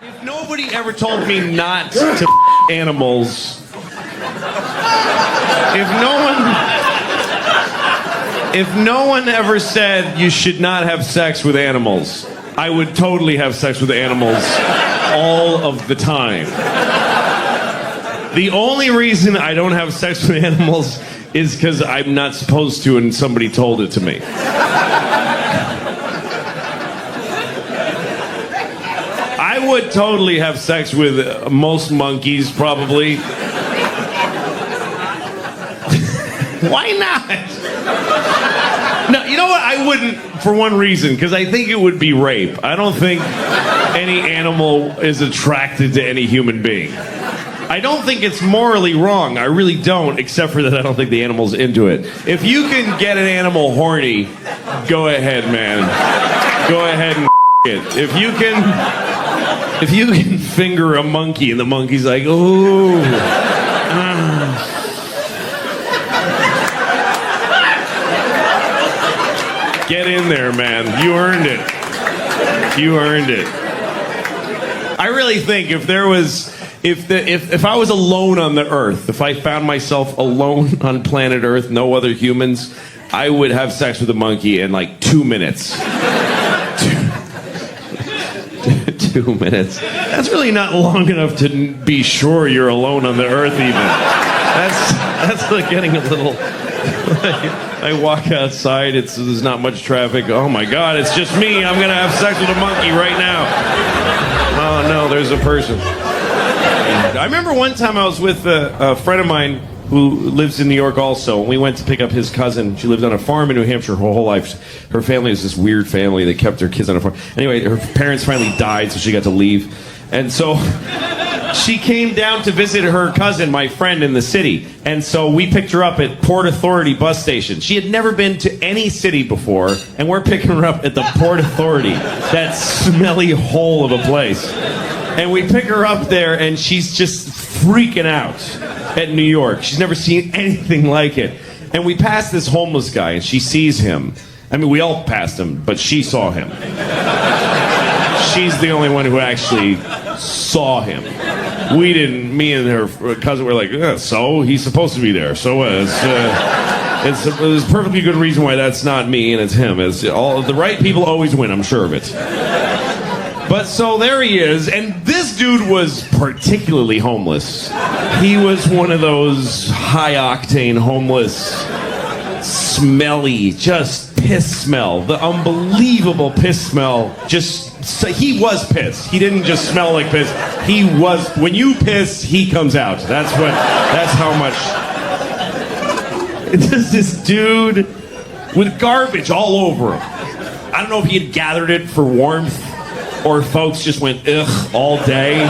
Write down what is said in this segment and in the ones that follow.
If nobody ever told me not to animals, if no one ever said you should not have sex with animals, I would totally have sex with animals all of the time. The only reason I don't have sex with animals is because I'm not supposed to and somebody told it to me. I would totally have sex with most monkeys, probably. Why not? No, you know what? I wouldn't, for one reason, because I think it would be rape. I don't think any animal is attracted to any human being. I don't think it's morally wrong. I really don't, except for that I don't think the animal's into it. If you can get an animal horny, go ahead, man. Go ahead and it. If you can finger a monkey and the monkey's like, ooh. Get in there, man. You earned it. You earned it. I really think if there was... If I was alone on the earth, if I found myself alone on planet Earth, no other humans, I would have sex with a monkey in like 2 minutes. 2 minutes. That's really not long enough to be sure you're alone on the earth even. That's like getting a little... I walk outside, there's not much traffic. Oh my God, it's just me. I'm gonna have sex with a monkey right now. Oh no, there's a person. I remember one time I was with a friend of mine who lives in New York also, and we went to pick up his cousin. She lived on a farm in New Hampshire her whole life. Her family was this weird family that kept their kids on a farm. Anyway, her parents finally died, so she got to leave. And so she came down to visit her cousin, my friend, in the city. And so we picked her up at Port Authority bus station. She had never been to any city before, and we're picking her up at the Port Authority, that smelly hole of a place. And we pick her up there, and she's just freaking out at New York. She's never seen anything like it. And we pass this homeless guy, and she sees him. I mean, we all passed him, but she saw him. She's the only one who actually saw him. We didn't. Me and her cousin were like, so? He's supposed to be there. So there's a perfectly good reason why that's not me and it's him. It's all the right people always win, I'm sure of it. But so there he is, and this dude was particularly homeless. He was one of those high-octane homeless, smelly, just piss smell. The unbelievable piss smell. He was piss. He didn't just smell like piss. He was, when you piss, he comes out. That's how much. It's just this dude with garbage all over him. I don't know if he had gathered it for warmth, or folks just went, ugh, all day.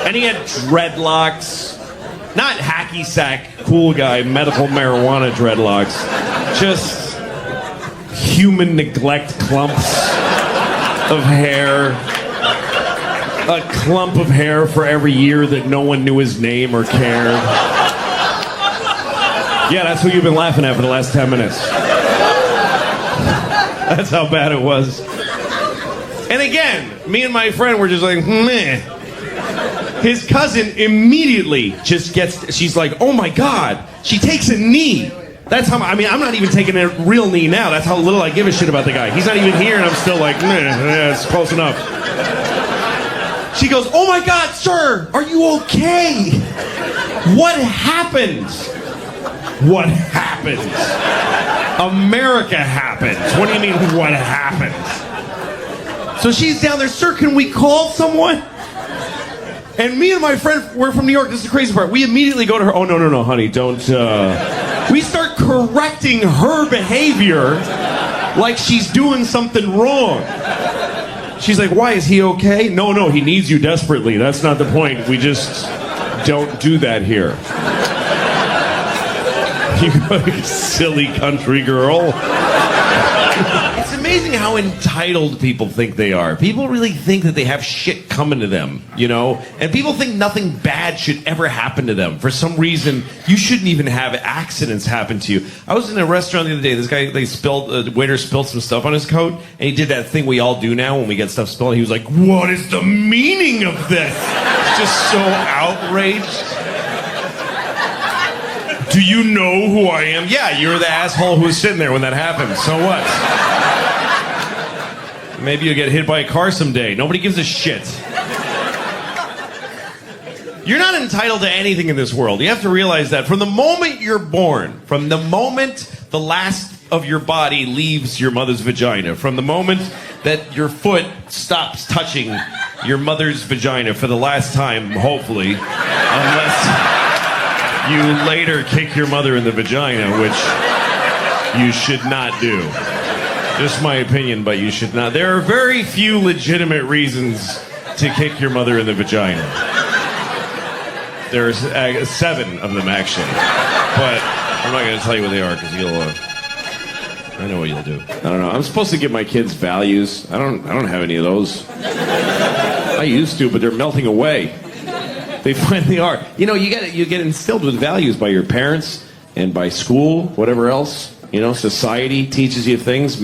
And he had dreadlocks. Not hacky sack, cool guy, medical marijuana dreadlocks. Just human neglect clumps of hair. A clump of hair for every year that no one knew his name or cared. Yeah, that's what you've been laughing at for the last 10 minutes. That's how bad it was. And again, me and my friend were just like, meh. His cousin immediately just she's like, oh my God. She takes a knee. That's how, I'm not even taking a real knee now. That's how little I give a shit about the guy. He's not even here and I'm still like, meh, yeah, it's close enough. She goes, oh my God, sir, are you okay? What happened? What happened? America happened. What do you mean, what happened? So she's down there, sir, can we call someone? And me and my friend, we're from New York, this is the crazy part. We immediately go to her, oh, no, honey, don't, We start correcting her behavior like she's doing something wrong. She's like, why, is he okay? No, he needs you desperately. That's not the point. We just don't do that here. You silly country girl. It's amazing how how entitled people think they are. People really think that they have shit coming to them, you know? And people think nothing bad should ever happen to them. For some reason, you shouldn't even have accidents happen to you. I was in a restaurant the other day. This guy, the waiter spilled some stuff on his coat, and he did that thing we all do now when we get stuff spilled. He was like, "What is the meaning of this?" Just so outraged. Do you know who I am? Yeah, you're the asshole who was sitting there when that happened. So what? Maybe you'll get hit by a car someday. Nobody gives a shit. You're not entitled to anything in this world. You have to realize that from the moment you're born, from the moment the last of your body leaves your mother's vagina, from the moment that your foot stops touching your mother's vagina for the last time, hopefully, unless you later kick your mother in the vagina, which you should not do. Just my opinion, but you should not. There are very few legitimate reasons to kick your mother in the vagina. There's 7 of them, actually. But I'm not going to tell you what they are, because you'll... I know what you'll do. I don't know. I'm supposed to give my kids values. I don't have any of those. I used to, but they're melting away. They finally are. You know, you get instilled with values by your parents and by school, whatever else. You know, society teaches you things,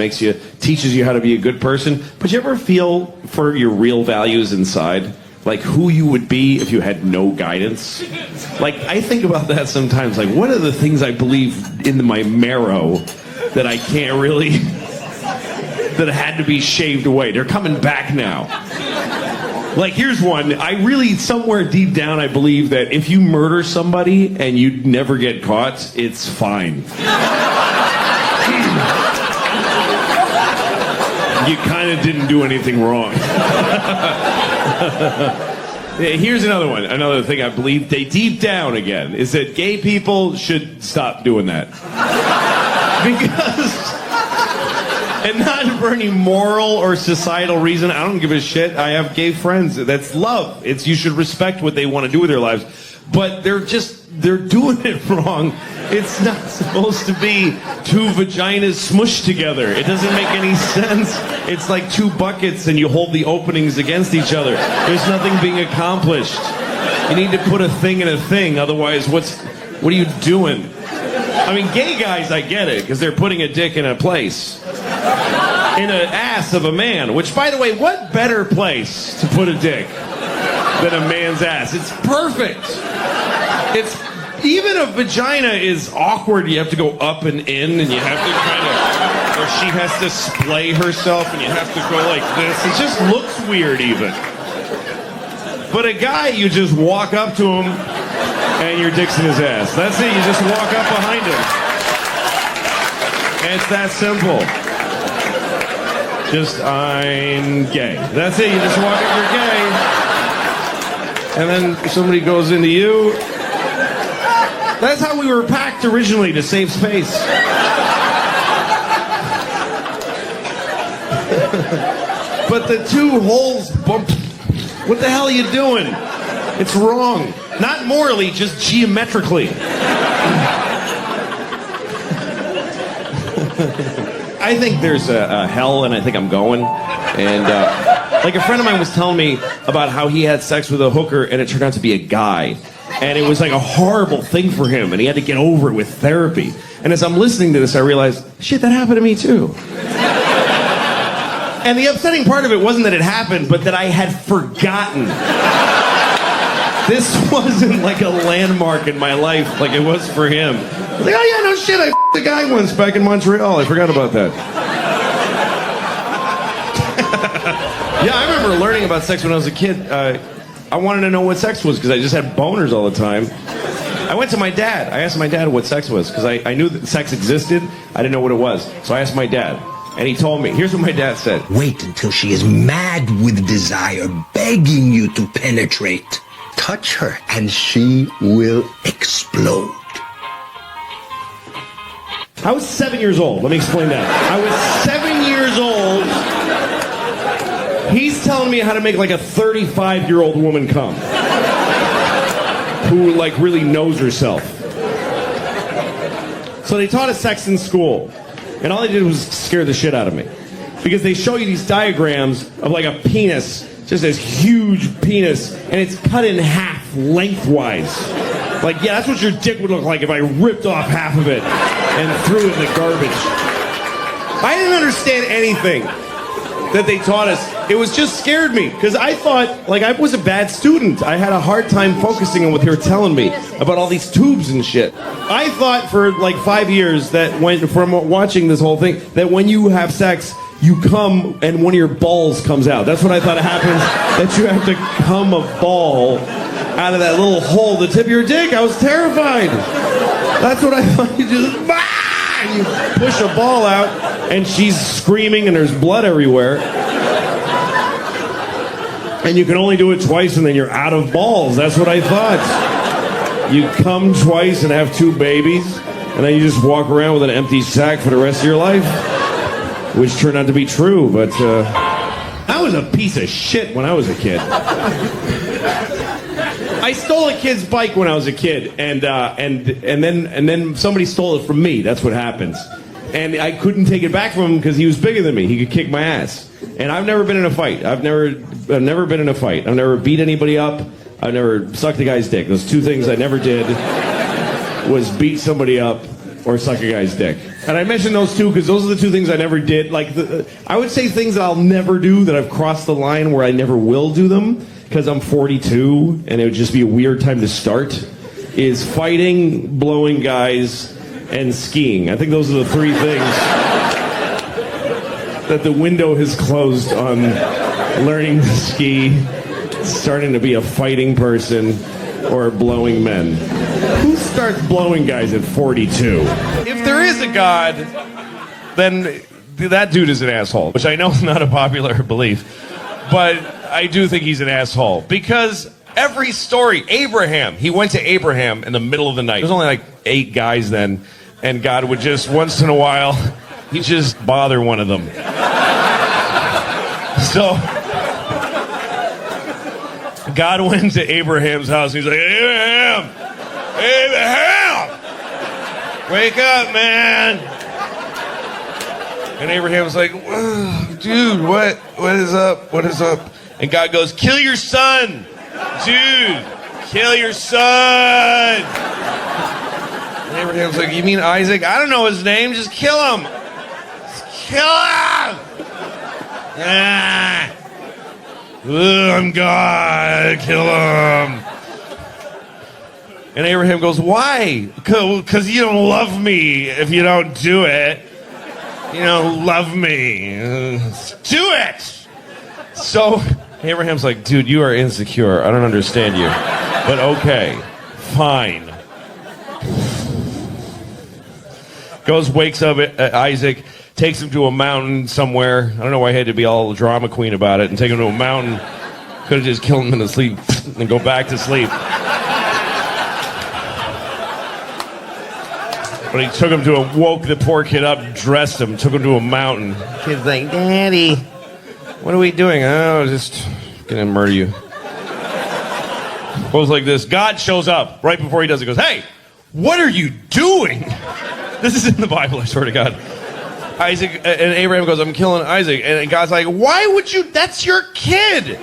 teaches you how to be a good person. But you ever feel for your real values inside? Like who you would be if you had no guidance? Like, I think about that sometimes. Like, what are the things I believe in my marrow that I can't really... that had to be shaved away? They're coming back now. Like, here's one. I really, somewhere deep down, I believe that if you murder somebody and you never get caught, it's fine. You kind of didn't do anything wrong. Here's another one. Another thing I believe, deep down again, is that gay people should stop doing that. Because... And not for any moral or societal reason. I don't give a shit. I have gay friends. That's love. You should respect what they want to do with their lives. But they're doing it wrong. It's not supposed to be 2 vaginas smushed together. It doesn't make any sense. It's like 2 buckets and you hold the openings against each other. There's nothing being accomplished. You need to put a thing in a thing. Otherwise, what are you doing? I mean, gay guys, I get it, because they're putting a dick in a place. In an ass of a man. Which, by the way, what better place to put a dick than a man's ass? It's perfect. Even a vagina is awkward. You have to go up and in, and you have to kind of... Or she has to splay herself, and you have to go like this. It just looks weird, even. But a guy, you just walk up to him, and your dick's in his ass. That's it. You just walk up behind him. And it's that simple. Just, I'm gay. That's it. You just walk up, you're gay. And then somebody goes into you. That's how we were packed originally, to save space. But the 2 holes bump. What the hell are you doing? It's wrong. Not morally, just geometrically. I think there's a hell, and I think I'm going. And like a friend of mine was telling me about how he had sex with a hooker, and it turned out to be a guy. And it was like a horrible thing for him, and he had to get over it with therapy. And as I'm listening to this, I realized, shit, that happened to me too. And the upsetting part of it wasn't that it happened, but that I had forgotten. This wasn't like a landmark in my life like it was for him. I was like, oh yeah, no shit, I f***ed a guy once back in Montreal. I forgot about that. Yeah, I remember learning about sex when I was a kid. I wanted to know what sex was because I just had boners all the time. I went to my dad. I asked my dad what sex was because I knew that sex existed. I didn't know what it was. So I asked my dad. And he told me. Here's what my dad said. Wait until she is mad with desire, begging you to penetrate. Touch her and she will explode. I was 7 years old. Let me explain that. I was 7 years old. He's telling me how to make like a 35-year-old woman come. Who like really knows herself. So they taught us sex in school. And all they did was scare the shit out of me. because they show you these diagrams of like a penis, just this huge penis, and it's cut in half lengthwise. Like, yeah, that's what your dick would look like if I ripped off half of it and threw it in the garbage. I didn't understand anything that they taught us. It was just scared me, because I thought, like, I was a bad student. I had a hard time focusing on what they were telling me about all these tubes and shit. I thought for like 5 years that from watching this whole thing, that when you have sex, you come and one of your balls comes out. That's what I thought happens, that you have to come a ball out of that little hole, the tip of your dick. I was terrified. That's what I thought. You just, and you push a ball out, and she's screaming, and there's blood everywhere. And you can only do it twice, and then you're out of balls. That's what I thought. You come twice and have 2 babies, and then you just walk around with an empty sack for the rest of your life. Which turned out to be true, but I was a piece of shit when I was a kid. I stole a kid's bike when I was a kid, and then somebody stole it from me. That's what happens. And I couldn't take it back from him because he was bigger than me. He could kick my ass. And I've never been in a fight. I've never been in a fight. I've never beat anybody up. I've never sucked a guy's dick. Those 2 things I never did was beat somebody up or suck a guy's dick. And I mentioned those 2 because those are the 2 things I never did. Like, I would say things that I'll never do, that I've crossed the line where I never will do them because I'm 42 and it would just be a weird time to start, is fighting, blowing guys, and skiing. I think those are the 3 things that the window has closed on learning to ski, starting to be a fighting person, or blowing men. Who starts blowing guys at 42? If there is a God, then that dude is an asshole, which I know is not a popular belief, but I do think he's an asshole. Because every story, Abraham, he went to Abraham in the middle of the night. There was only like 8 guys then, and God would just, once in a while, he'd just bother one of them. So God went to Abraham's house. He's like, Abraham, wake up, man. And Abraham was like, dude, what is up? What is up? And God goes, kill your son. Dude, kill your son. And Abraham's like, you mean Isaac? I don't know his name. Just kill him. Just kill him. Ah. I'm God, kill him. And Abraham goes, why? Because you don't love me if you don't do it. You don't love me. Do it! So Abraham's like, dude, you are insecure. I don't understand you. But okay, fine. Goes, wakes up Isaac, takes him to a mountain somewhere. I don't know why he had to be all drama queen about it and take him to a mountain. Could have just killed him in the sleep and go back to sleep. But he took him to woke the poor kid up, dressed him, took him to a mountain. Kid's like, Daddy, what are we doing? Oh, just gonna murder you. Goes like this. God shows up right before he does it. Goes, hey, what are you doing? This is in the Bible, I swear to God. Isaac and Abraham goes, I'm killing Isaac. And God's like, why would you? That's your kid.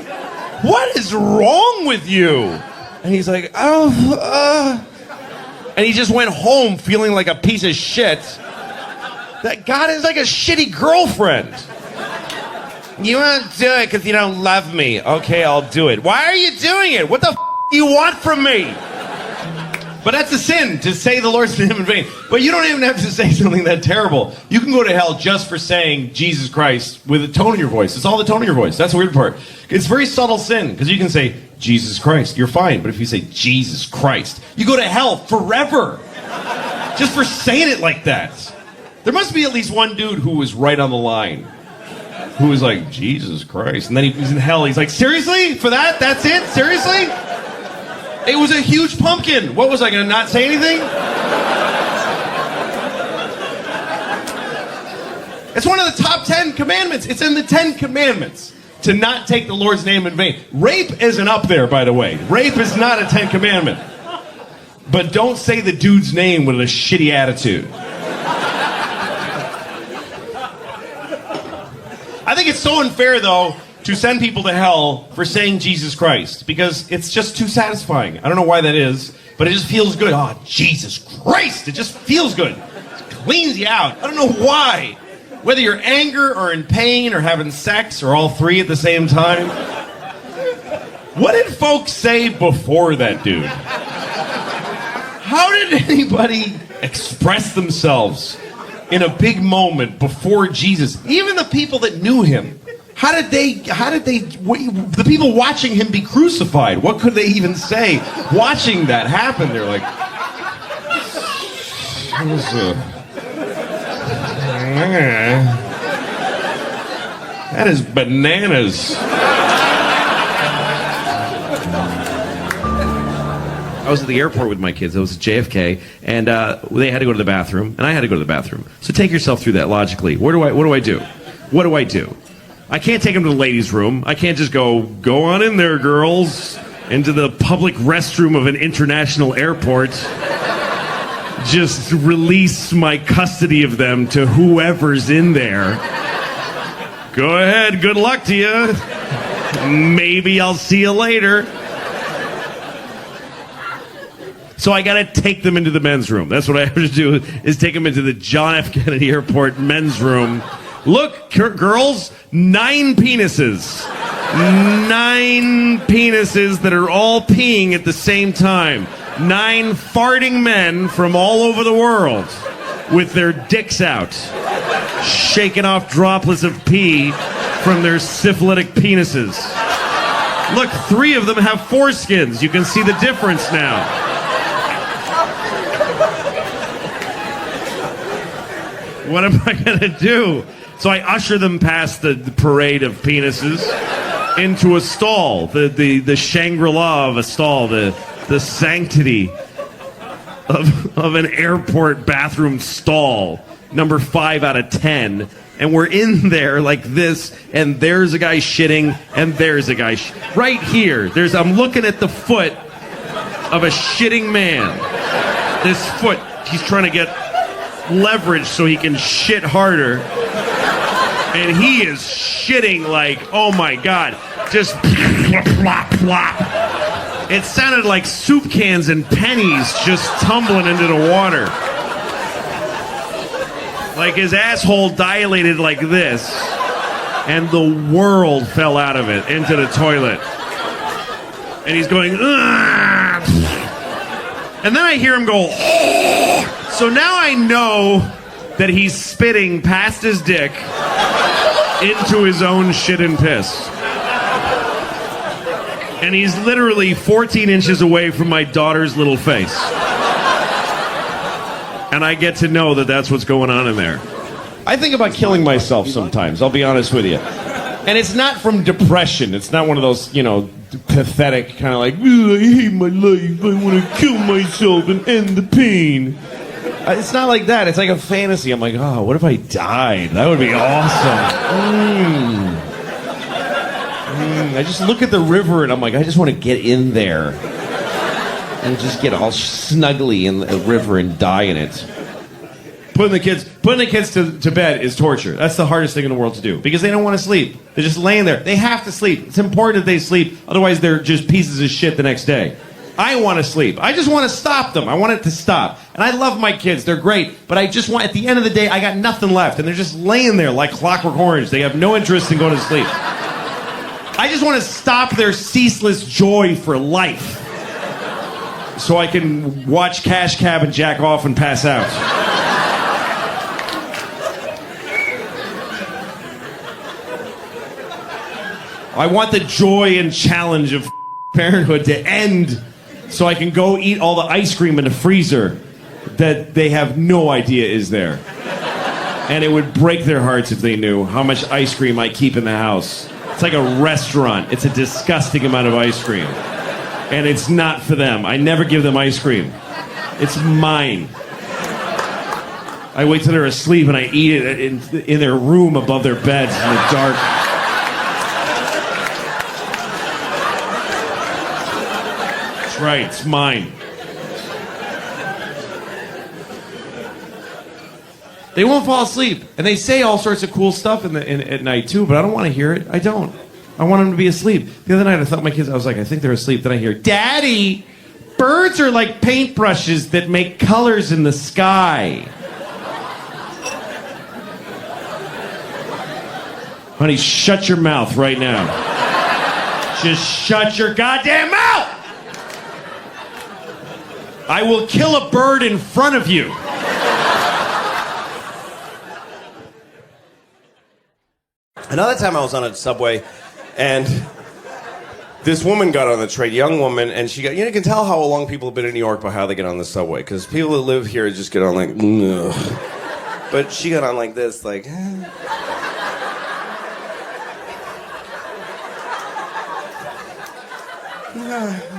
What is wrong with you? And he's like, and he just went home feeling like a piece of shit. That God is like a shitty girlfriend. You won't do it because you don't love me. Okay, I'll do it. Why are you doing it? What the do you want from me? But that's a sin, to say the Lord's name in vain. But you don't even have to say something that terrible. You can go to hell just for saying Jesus Christ with a tone in your voice. It's all the tone in your voice. That's the weird part. It's very subtle sin, because you can say Jesus Christ, you're fine. But if you say Jesus Christ, you go to hell forever. Just for saying it like that. There must be at least one dude who was right on the line. Who was like, Jesus Christ. And then he's in hell. He's like, seriously? For that? That's it? Seriously? It was a huge pumpkin. What was I going to not say anything? It's one of the top 10 commandments. It's in the 10 commandments to not take the Lord's name in vain. Rape isn't up there, by the way. Rape is not a 10 commandment. But don't say the dude's name with a shitty attitude. I think it's so unfair, though, to send people to hell for saying Jesus Christ, because it's just too satisfying. I don't know why that is, but it just feels good. Oh, Jesus Christ! It just feels good. It cleans you out. I don't know why. Whether you're angry or in pain or having sex or all three at the same time. What did folks say before that dude? How did anybody express themselves in a big moment before Jesus? Even the people that knew him. How did the people watching him be crucified, what could they even say watching that happen? They're like, that is bananas. I was at the airport with my kids. I was at JFK, and they had to go to the bathroom, and I had to go to the bathroom. So take yourself through that logically. What do I do? What do I do? I can't take them to the ladies' room. I can't just go on in there, girls, into the public restroom of an international airport. Just release my custody of them to whoever's in there. Go ahead, good luck to you. Maybe I'll see you later. So I gotta take them into the men's room. That's what I have to do, is take them into the John F. Kennedy Airport men's room. Look, girls, 9 penises. 9 penises that are all peeing at the same time. 9 farting men from all over the world with their dicks out, shaking off droplets of pee from their syphilitic penises. Look, 3 of them have foreskins. You can see the difference now. What am I going to do? So I usher them past the parade of penises into a stall, the Shangri-La of a stall, the sanctity of an airport bathroom stall, number 5 out of 10. And we're in there like this, and there's a guy shitting, and there's a guy right here. I'm looking at the foot of a shitting man. This foot, he's trying to get leverage so he can shit harder. And he is shitting like, oh my God, just plop, plop, plop. It sounded like soup cans and pennies just tumbling into the water. Like his asshole dilated like this, and the world fell out of it into the toilet. And he's going, ugh. And then I hear him go, oh. So now I know that he's spitting past his dick into his own shit and piss. And he's literally 14 inches away from my daughter's little face. And I get to know that that's what's going on in there. I think about killing myself sometimes, I'll be honest with you. And it's not from depression. It's not one of those, pathetic kind of like, I hate my life, I want to kill myself and end the pain. It's not like that. It's like a fantasy. I'm like, oh, what if I died? That would be awesome. I just look at the river and I'm like, I just want to get in there and just get all snuggly in the river and die in it. Putting the kids to bed is torture. That's the hardest thing in the world to do because they don't want to sleep. They're just laying there. They have to sleep. It's important that they sleep. Otherwise, they're just pieces of shit the next day. I want to sleep. I just want to stop them. I want it to stop. And I love my kids. They're great. But I just want, at the end of the day, I got nothing left. And they're just laying there like Clockwork Orange. They have no interest in going to sleep. I just want to stop their ceaseless joy for life. So I can watch Cash Cab and jack off and pass out. I want the joy and challenge of parenthood to end so I can go eat all the ice cream in the freezer that they have no idea is there. And it would break their hearts if they knew how much ice cream I keep in the house. It's like a restaurant. It's a disgusting amount of ice cream. And it's not for them. I never give them ice cream. It's mine. I wait till they're asleep and I eat it in their room above their beds in the dark. That's right, it's mine. They won't fall asleep. And they say all sorts of cool stuff at night, too, but I don't want to hear it. I don't. I want them to be asleep. The other night, I thought my kids, I was like, I think they're asleep. Then I hear, Daddy, birds are like paintbrushes that make colors in the sky. Honey, shut your mouth right now. Just shut your goddamn mouth! I will kill a bird in front of you. Another time I was on a subway, and this woman got on the train, young woman, and she got, you can tell how long people have been in New York by how they get on the subway, because people that live here just get on like, ugh. But she got on like this, like, it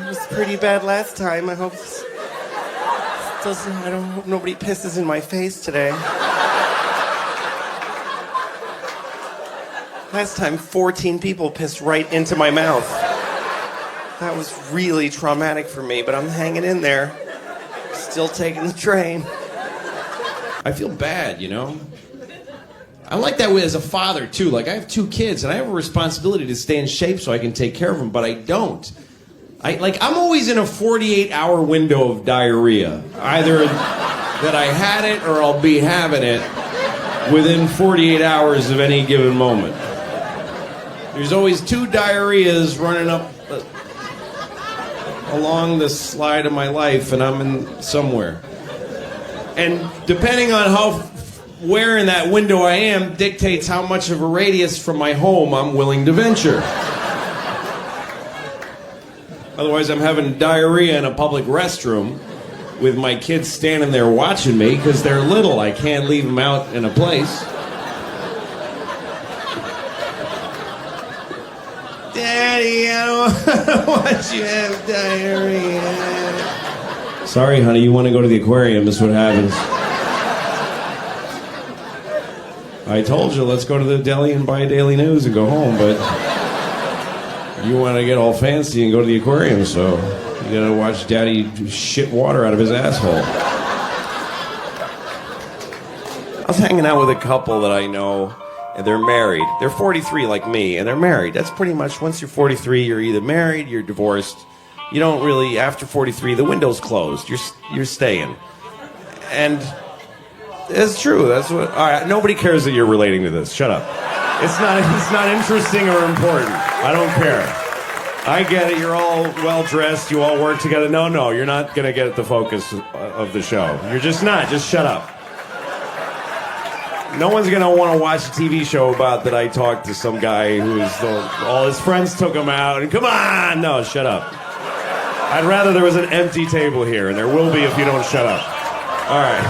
was pretty bad last time. I hope I don't hope nobody pisses in my face today. Last time, 14 people pissed right into my mouth. That was really traumatic for me, but I'm hanging in there. Still taking the train. I feel bad, I'm like that way as a father, too. Like, I have 2 kids, and I have a responsibility to stay in shape so I can take care of them, but I don't. I'm always in a 48-hour window of diarrhea. Either that I had it or I'll be having it within 48 hours of any given moment. There's always 2 diarrheas running up along the slide of my life, and I'm in somewhere. And depending on where in that window I am dictates how much of a radius from my home I'm willing to venture. Otherwise, I'm having diarrhea in a public restroom with my kids standing there watching me because they're little. I can't leave them out in a place. Daddy, I don't want you to have diarrhea. Sorry, honey, you want to go to the aquarium. This is what happens. I told you, let's go to the deli and buy a Daily News and go home, but you want to get all fancy and go to the aquarium, so you gotta watch Daddy shit water out of his asshole. I was hanging out with a couple that I know, and they're married. They're 43 like me, and they're married. That's pretty much, once you're 43, you're either married, you're divorced. You don't really, after 43, the window's closed. You're staying. And it's true. That's what. All right, nobody cares that you're relating to this. Shut up. It's not interesting or important. I don't care. I get it. You're all well dressed. You all work together. No, you're not gonna get the focus of the show. You're just not. Just shut up. No one's gonna want to watch a TV show about that I talked to some guy all his friends took him out and come on. No, shut up. I'd rather there was an empty table here, and there will be if you don't shut up. All right.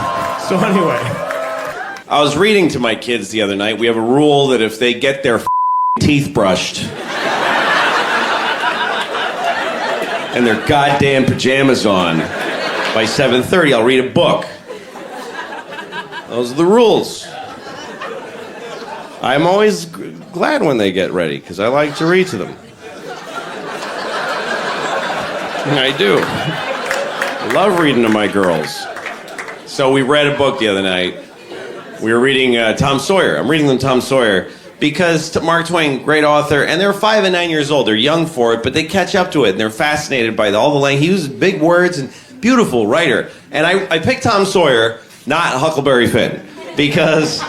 So anyway, I was reading to my kids the other night. We have a rule that if they get their teeth brushed and their goddamn pajamas on by 7:30, I'll read a book. Those are the rules. I'm always glad when they get ready because I like to read to them. I do. I love reading to my girls. So we read a book the other night. We were reading Tom Sawyer. I'm reading them Tom Sawyer because Mark Twain, great author, and they're 5 and 9 years old. They're young for it, but they catch up to it, and they're fascinated by all the language. He uses big words and beautiful writer. And I picked Tom Sawyer, not Huckleberry Finn, because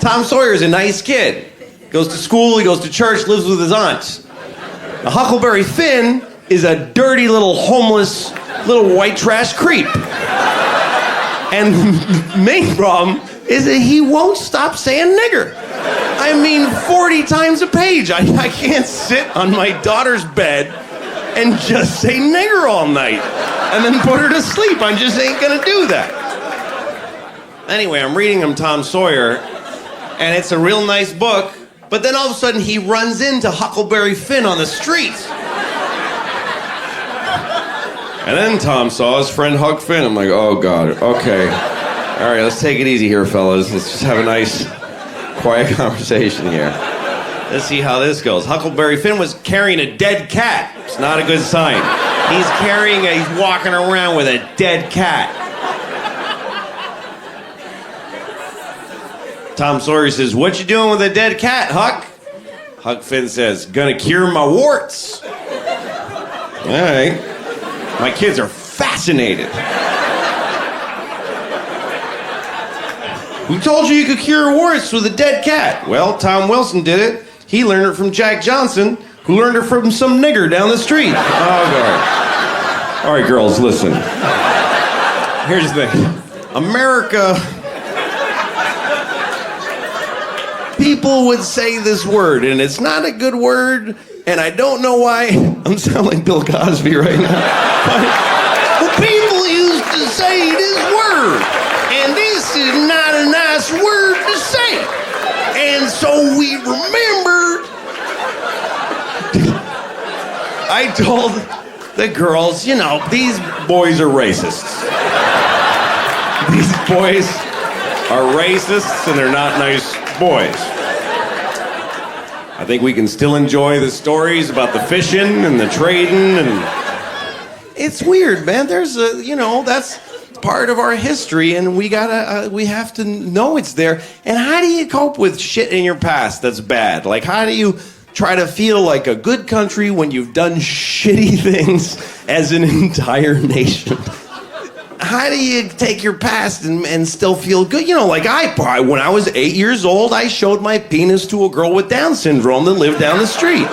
Tom Sawyer is a nice kid. Goes to school, he goes to church, lives with his aunt. Now, Huckleberry Finn is a dirty little homeless little white trash creep. And the main problem is that he won't stop saying nigger. I mean, 40 times a page. I can't sit on my daughter's bed and just say nigger all night and then put her to sleep. I just ain't gonna do that. Anyway, I'm reading him Tom Sawyer, and it's a real nice book, but then all of a sudden he runs into Huckleberry Finn on the street. And then Tom saw his friend Huck Finn. I'm like, oh, God, okay. All right, let's take it easy here, fellas. Let's just have a nice, quiet conversation here. Let's see how this goes. Huckleberry Finn was carrying a dead cat. It's not a good sign. He's walking around with a dead cat. Tom Sawyer says, "What you doing with a dead cat, Huck?" Huck Finn says, "Gonna cure my warts." All right. My kids are fascinated. Who told you could cure warts with a dead cat? Well, Tom Wilson did it. He learned it from Jack Johnson, who learned it from some nigger down the street. Oh, God. All right, girls, listen. Here's the thing. America... People would say this word, and it's not a good word, and I don't know why. I'm sounding like Bill Cosby right now. But people used to say this word, and this is not a nice word to say. And so we remembered. I told the girls, you know, these boys are racists. These boys are racists, and they're not nice boys. I think we can still enjoy the stories about the fishing and the trading, and it's weird, man. There's a, you know, that's part of our history, and we have to know it's there. And how do you cope with shit in your past that's bad? Like, how do you try to feel like a good country when you've done shitty things as an entire nation? How do you take your past and still feel good? You know, like when I was 8 years old, I showed my penis to a girl with Down syndrome that lived down the street.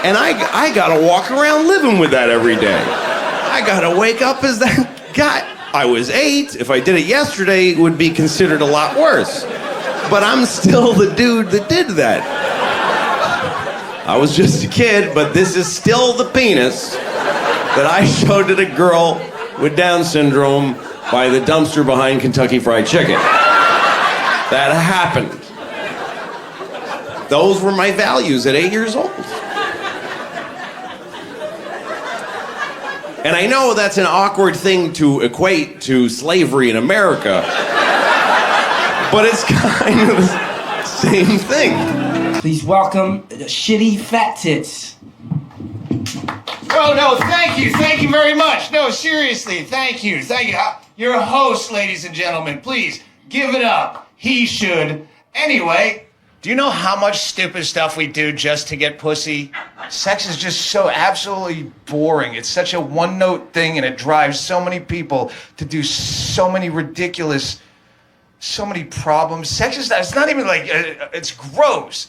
And I gotta walk around living with that every day. I gotta wake up as that guy. I was 8. If I did it yesterday, it would be considered a lot worse. But I'm still the dude that did that. I was just a kid, but this is still the penis that I showed to the girl with Down syndrome by the dumpster behind Kentucky Fried Chicken. That happened. Those were my values at 8 years old. And I know that's an awkward thing to equate to slavery in America, but it's kind of the same thing. Please welcome the shitty fat tits. Oh, no, thank you very much. No, seriously, thank you. You're a host, ladies and gentlemen. Please, give it up. He should. Anyway, do you know how much stupid stuff we do just to get pussy? Sex is just so absolutely boring. It's such a one-note thing, and it drives so many people to do so many problems. Sex is it's not even like, it's gross.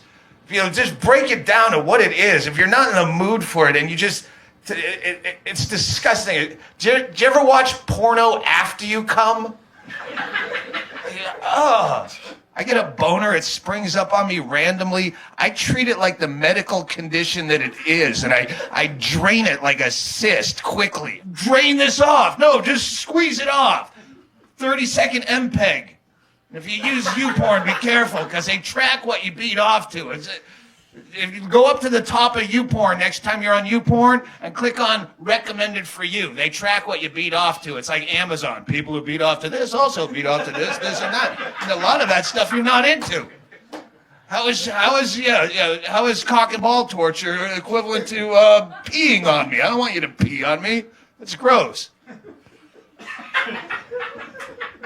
You know, just break it down to what it is. If you're not in the mood for it and you just... It's disgusting. Do you ever watch porno after you come? Ugh. I get a boner, it springs up on me randomly. I treat it like the medical condition that it is, and I drain it like a cyst quickly. Drain this off. No, just squeeze it off. 30-second MPEG. And if you use YouPorn, be careful, because they track what you beat off to. If you go up to the top of YouPorn next time you're on YouPorn and click on recommended for you, they track what you beat off to. It's like Amazon. People who beat off to this also beat off to this and that. And a lot of that stuff you're not into. How is cock and ball torture equivalent to peeing on me? I don't want you to pee on me. It's gross.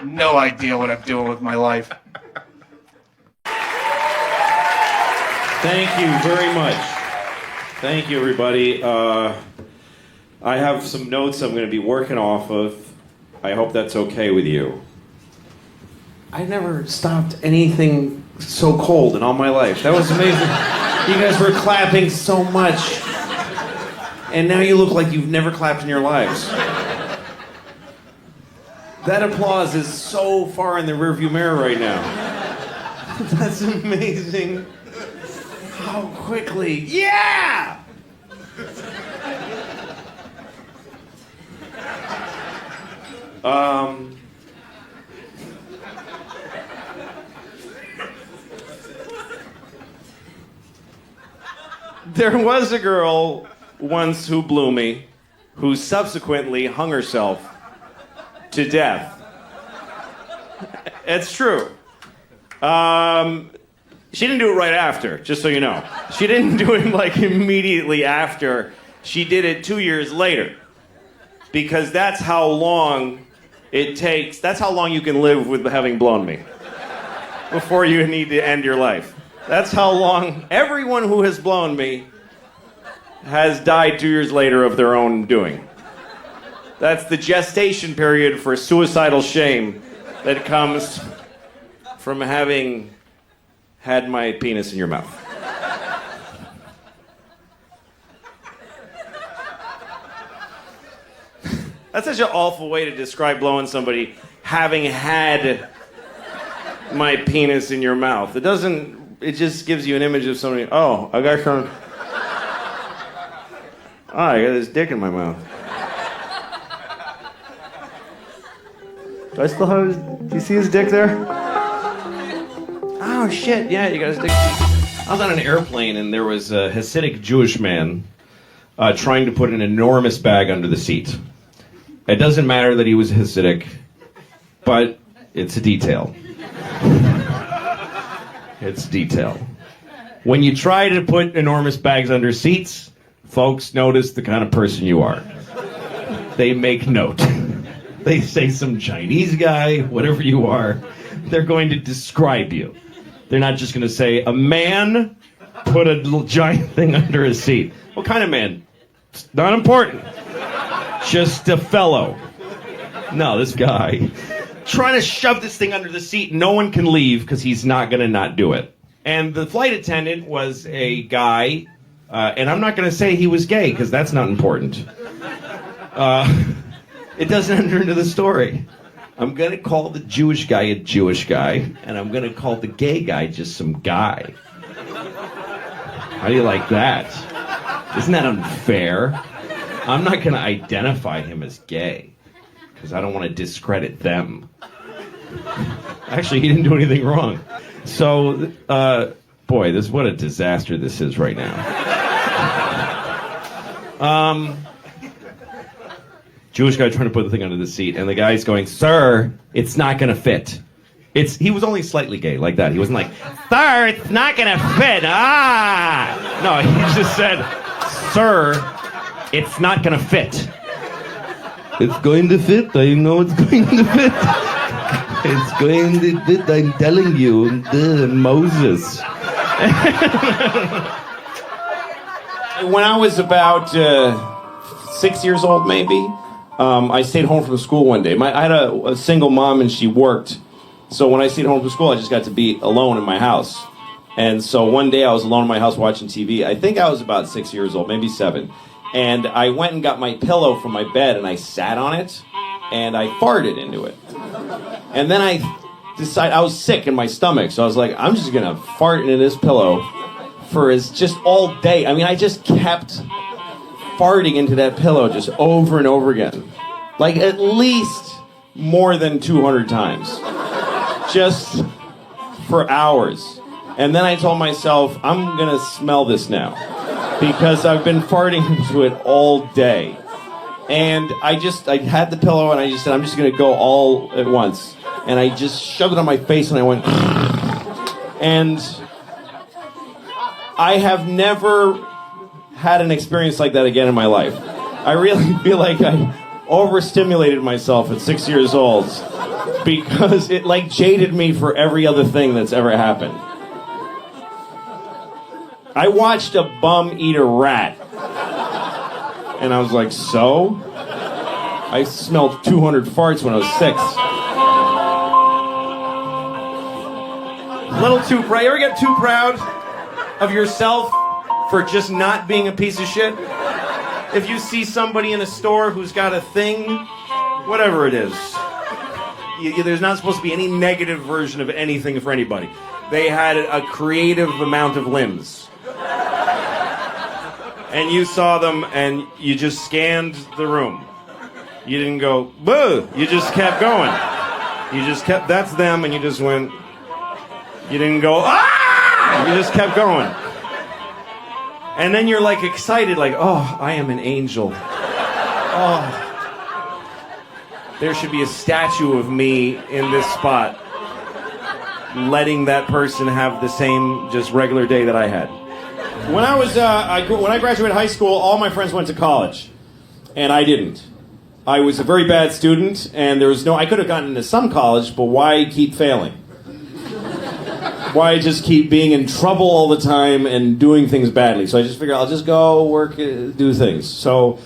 No idea what I'm doing with my life. Thank you very much. Thank you, everybody. I have some notes I'm going to be working off of. I hope that's okay with you. I never stopped anything so cold in all my life. That was amazing. You guys were clapping so much. And now you look like you've never clapped in your lives. That applause is so far in the rearview mirror right now. That's amazing. How quickly. Yeah! There was a girl once who blew me, who subsequently hung herself to death. It's true. She didn't do it right after, just so you know. She didn't do it like immediately after. She did it 2 years later. Because that's how long it takes. That's how long you can live with having blown me. before you need to end your life. That's how long everyone who has blown me has died 2 years later of their own doing. That's the gestation period for suicidal shame that comes from having had my penis in your mouth. That's such an awful way to describe blowing somebody, having had my penis in your mouth. It just gives you an image of somebody, oh, I got some... Oh, I got this dick in my mouth. Do I still have his... Do you see his dick there? Oh, shit, yeah, you got his dick. I was on an airplane and there was a Hasidic Jewish man trying to put an enormous bag under the seat. It doesn't matter that he was Hasidic, but it's a detail. It's detail. When you try to put enormous bags under seats, folks notice the kind of person you are. They make note. They say some Chinese guy, whatever you are, they're going to describe you. They're not just going to say, a man put a little giant thing under his seat. What kind of man? It's not important. Just a fellow. No, this guy. Trying to shove this thing under the seat. No one can leave because he's not going to not do it. And the flight attendant was a guy, and I'm not going to say he was gay because that's not important. It doesn't enter into the story. I'm going to call the Jewish guy a Jewish guy, and I'm going to call the gay guy just some guy. How do you like that? Isn't that unfair? I'm not going to identify him as gay, because I don't want to discredit them. Actually, he didn't do anything wrong. So, boy, what a disaster this is right now. Jewish guy trying to put the thing under the seat, and the guy's going, sir, it's not going to fit. He was only slightly gay, like that. He wasn't like, sir, it's not going to fit. Ah! No, he just said, sir, it's not going to fit. It's going to fit. I know it's going to fit. It's going to fit. I'm telling you. Moses. When I was about 6 years old, maybe, I stayed home from school one day. I had a single mom, and she worked. So when I stayed home from school, I just got to be alone in my house. And so one day I was alone in my house watching TV. I think I was about 6 years old, maybe 7. And I went and got my pillow from my bed, and I sat on it, and I farted into it. And then I decided, I was sick in my stomach, so I was like, I'm just going to fart into this pillow for just all day. I mean, I just kept farting into that pillow just over and over again. Like, at least more than 200 times. Just for hours. And then I told myself, I'm going to smell this now. Because I've been farting into it all day. And I had the pillow, and I just said, I'm just going to go all at once. And I just shoved it on my face, and I went... And I have never had an experience like that again in my life. I really feel like I overstimulated myself at 6 years old because it like jaded me for every other thing that's ever happened. I watched a bum eat a rat, and I was like, so? I smelled 200 farts when I was 6. A little too proud. You ever get too proud of yourself for just not being a piece of shit? If you see somebody in a store who's got a thing, whatever it is, there's not supposed to be any negative version of anything for anybody. They had a creative amount of limbs. And you saw them, and you just scanned the room. You didn't go, boo! You just kept going. You just kept, that's them, and you just went, you didn't go, ah! You just kept going. And then you're like excited, like, oh, I am an angel. Oh. There should be a statue of me in this spot, letting that person have the same just regular day that I had. When I graduated high school, all my friends went to college, and I didn't. I was a very bad student, and I could have gotten into some college, but why keep failing? why I just keep being in trouble all the time and doing things badly. So I just figured I'll just go work, do things. So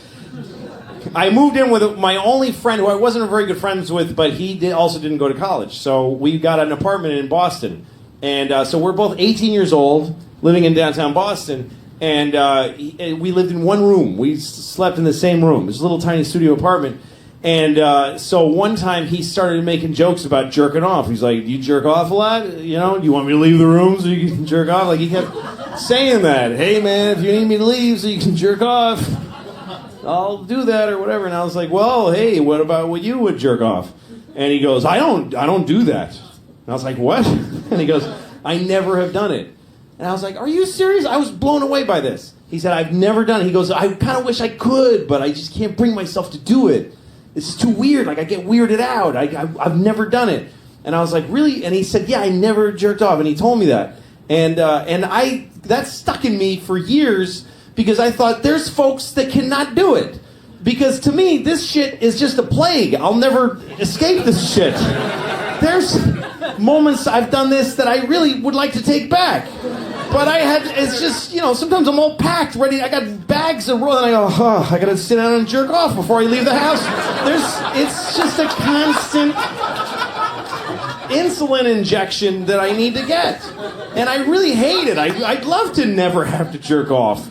I moved in with my only friend who I wasn't very good friends with, but he also didn't go to college. So we got an apartment in Boston. And so we're both 18 years old, living in downtown Boston. And we lived in one room. We slept in the same room. It was a little tiny studio apartment. And so one time he started making jokes about jerking off. He's like, "Do you jerk off a lot? You know, do you want me to leave the room so you can jerk off?" Like he kept saying that. "Hey man, if you need me to leave so you can jerk off, I'll do that," or whatever. And I was like, "Well, hey, what about when you would jerk off?" And he goes, I don't do that." And I was like, "What?" And he goes, "I never have done it." And I was like, "Are you serious?" I was blown away by this. He said, "I've never done it." He goes, "I kind of wish I could, but I just can't bring myself to do it. This is too weird. Like, I get weirded out. I've never done it." And I was like, "Really?" And he said, "Yeah, I never jerked off." And he told me that. And that stuck in me for years because I thought there's folks that cannot do it. Because to me, this shit is just a plague. I'll never escape this shit. There's moments I've done this that I really would like to take back. But it's just, sometimes I'm all packed, ready. I got bags of roll, and I go, I gotta sit down and jerk off before I leave the house. It's just a constant insulin injection that I need to get. And I really hate it. I'd love to never have to jerk off.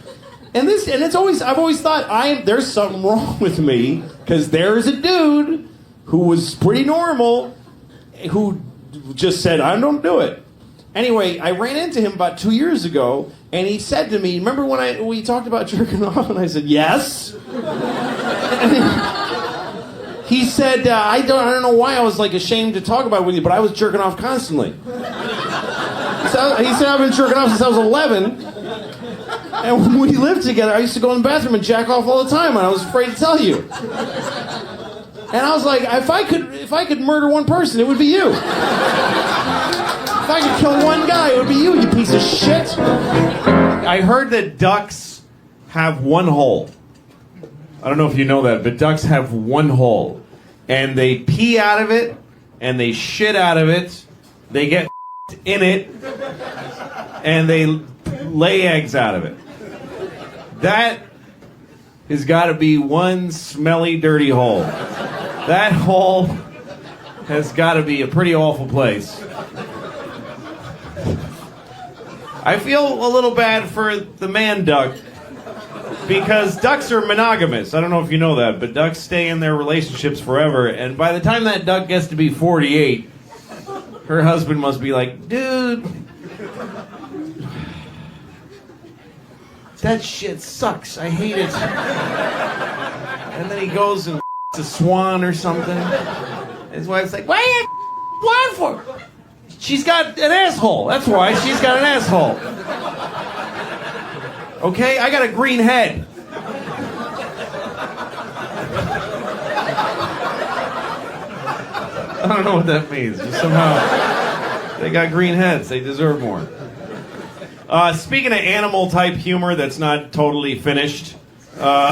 I've always thought there's something wrong with me, because there's a dude who was pretty normal, who just said, "I don't do it." Anyway, I ran into him about 2 years ago, and he said to me, "Remember when we talked about jerking off?" And I said, "Yes." He said, I don't know why I was like ashamed to talk about it with you, but I was jerking off constantly. So he said, "I've been jerking off since I was 11. And when we lived together, I used to go in the bathroom and jack off all the time, and I was afraid to tell you." And I was like, if I could murder one person, it would be you. If I could kill one guy, it would be you piece of shit. I heard that ducks have one hole. I don't know if you know that, but ducks have one hole. And they pee out of it, and they shit out of it. They get in it, and they lay eggs out of it. That has got to be one smelly, dirty hole. That hole has got to be a pretty awful place. I feel a little bad for the man duck, because ducks are monogamous. I don't know if you know that, but ducks stay in their relationships forever. And by the time that duck gets to be 48, her husband must be like, "Dude, that shit sucks. I hate it." And then he goes and a swan or something. His wife's like, "Why are you swan for?" "She's got an asshole. That's why. She's got an asshole." "Okay, I got a green head." I don't know what that means. Just somehow they got green heads. They deserve more. Speaking of animal type humor that's not totally finished, I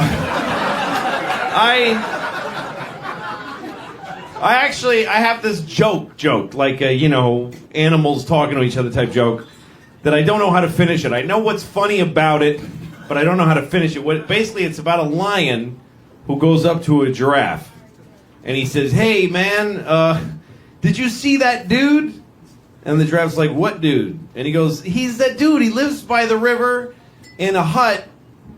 have this joke, like, animals talking to each other type joke, that I don't know how to finish it. I know what's funny about it, but I don't know how to finish it. Basically, it's about a lion who goes up to a giraffe, and he says, "Hey, man, did you see that dude?" And the giraffe's like, "What dude?" And he goes, "He's that dude. He lives by the river in a hut."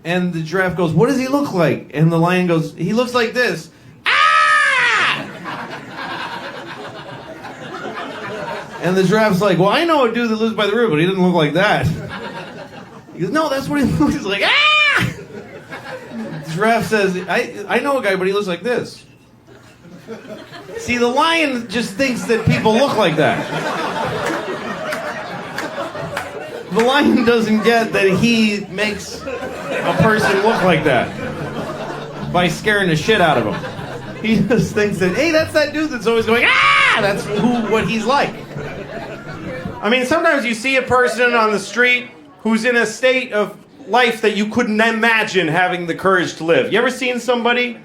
And the giraffe goes, "What does he look like?" And the lion goes, "He looks like this." And the giraffe's like, "Well, I know a dude that lives by the river, but he doesn't look like that." He goes, "No, that's what he looks like." Ah! The giraffe says, I know a guy, but he looks like this." See, the lion just thinks that people look like that. The lion doesn't get that he makes a person look like that by scaring the shit out of him. He just thinks that, hey, that's that dude that's always going, ah! That's what he's like. I mean, sometimes you see a person on the street who's in a state of life that you couldn't imagine having the courage to live. You ever seen somebody?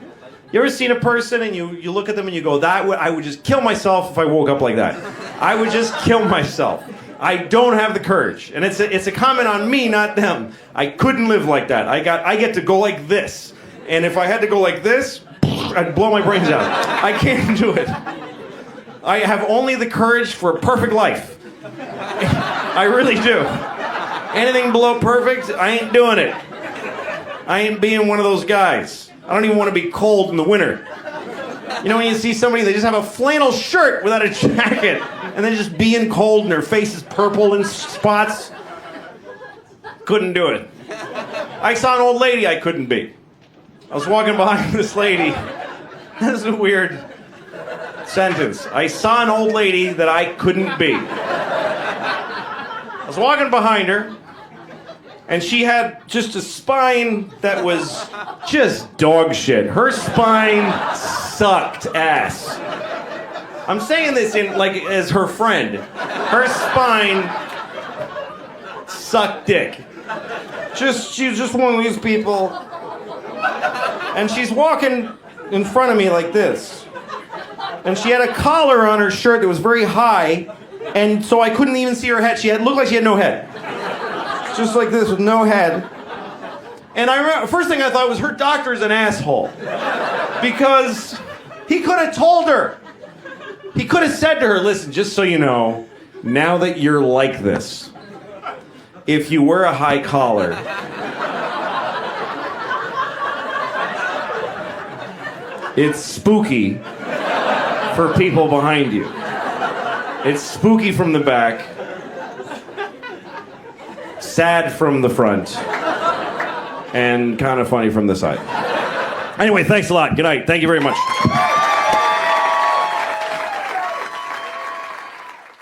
You ever seen a person and you look at them and you go, I would just kill myself if I woke up like that. I would just kill myself. I don't have the courage. And it's a comment on me, not them. I couldn't live like that. I get to go like this. And if I had to go like this, I'd blow my brains out. I can't do it. I have only the courage for a perfect life. I really do. Anything below perfect, I ain't doing it. I ain't being one of those guys. I don't even want to be cold in the winter. You know when you see somebody, they just have a flannel shirt without a jacket, and they're just being cold and their face is purple in spots? Couldn't do it. I saw an old lady I couldn't be. I was walking behind this lady. This is a weird sentence. I saw an old lady that I couldn't be. I was walking behind her, and she had just a spine that was just dog shit. Her spine sucked ass. I'm saying this in like as her friend. Her spine sucked dick. She was just one of these people. And she's walking in front of me like this. And she had a collar on her shirt that was very high, and so I couldn't even see her head. Looked like she had no head. Just like this with no head. And I remember, first thing I thought was her doctor's an asshole. Because he could have told her. He could have said to her, listen, just so you know, now that you're like this, if you wear a high collar, it's spooky for people behind you. It's spooky from the back, sad from the front, and kind of funny from the side. Anyway, thanks a lot. Good night. Thank you very much.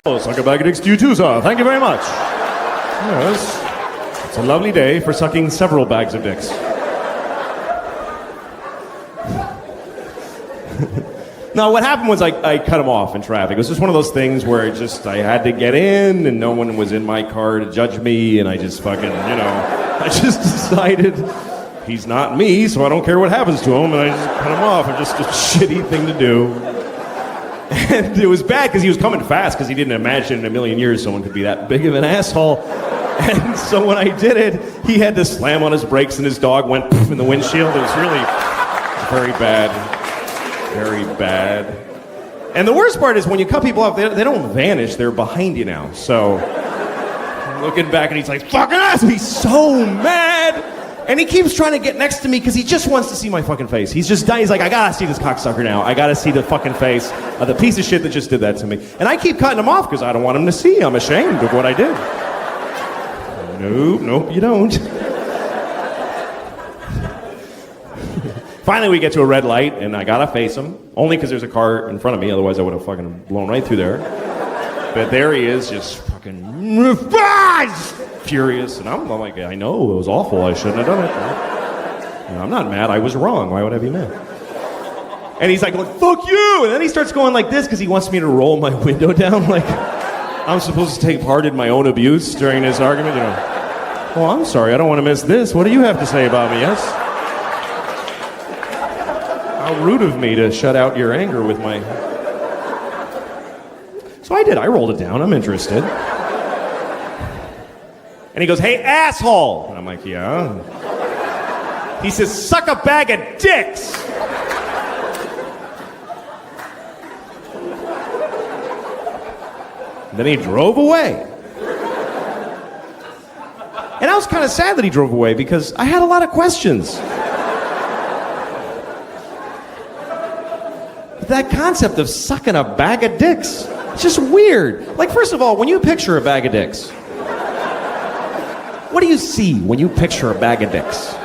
Oh, suck a bag of dicks to you too, sir. Thank you very much. Yes. It's a lovely day for sucking several bags of dicks. No, what happened was I cut him off in traffic. It was just one of those things where I had to get in and no one was in my car to judge me, and I just fucking, I just decided he's not me, so I don't care what happens to him, and I just cut him off. It's just a shitty thing to do. And it was bad because he was coming fast because he didn't imagine in a million years someone could be that big of an asshole. And so when I did it, he had to slam on his brakes and his dog went poof in the windshield. It was really very bad. Very bad. And the worst part is when you cut people off, they don't vanish. They're behind you now. So I'm looking back and he's like, fucking ass. He's so mad. And he keeps trying to get next to me because he just wants to see my fucking face. He's like, I gotta see this cocksucker now. I gotta see the fucking face of the piece of shit that just did that to me. And I keep cutting him off because I don't want him to see. I'm ashamed of what I did. Nope, you don't. Finally, we get to a red light, and I gotta face him. Only because there's a car in front of me, otherwise I would have fucking blown right through there. But there he is, just fucking furious. And I'm like, I know, it was awful. I shouldn't have done it. I'm not mad. I was wrong. Why would I be mad? And he's like, fuck you! And then he starts going like this because he wants me to roll my window down like I'm supposed to take part in my own abuse during this argument. Well, I'm sorry. I don't want to miss this. What do you have to say about me, yes? How rude of me to shut out your anger with my... So I did. I rolled it down. I'm interested. And he goes, hey, asshole! And I'm like, yeah? He says, suck a bag of dicks! And then he drove away. And I was kind of sad that he drove away because I had a lot of questions. That concept of sucking a bag of dicks, it's just weird. Like, first of all, when you picture a bag of dicks, what do you see when you picture a bag of dicks?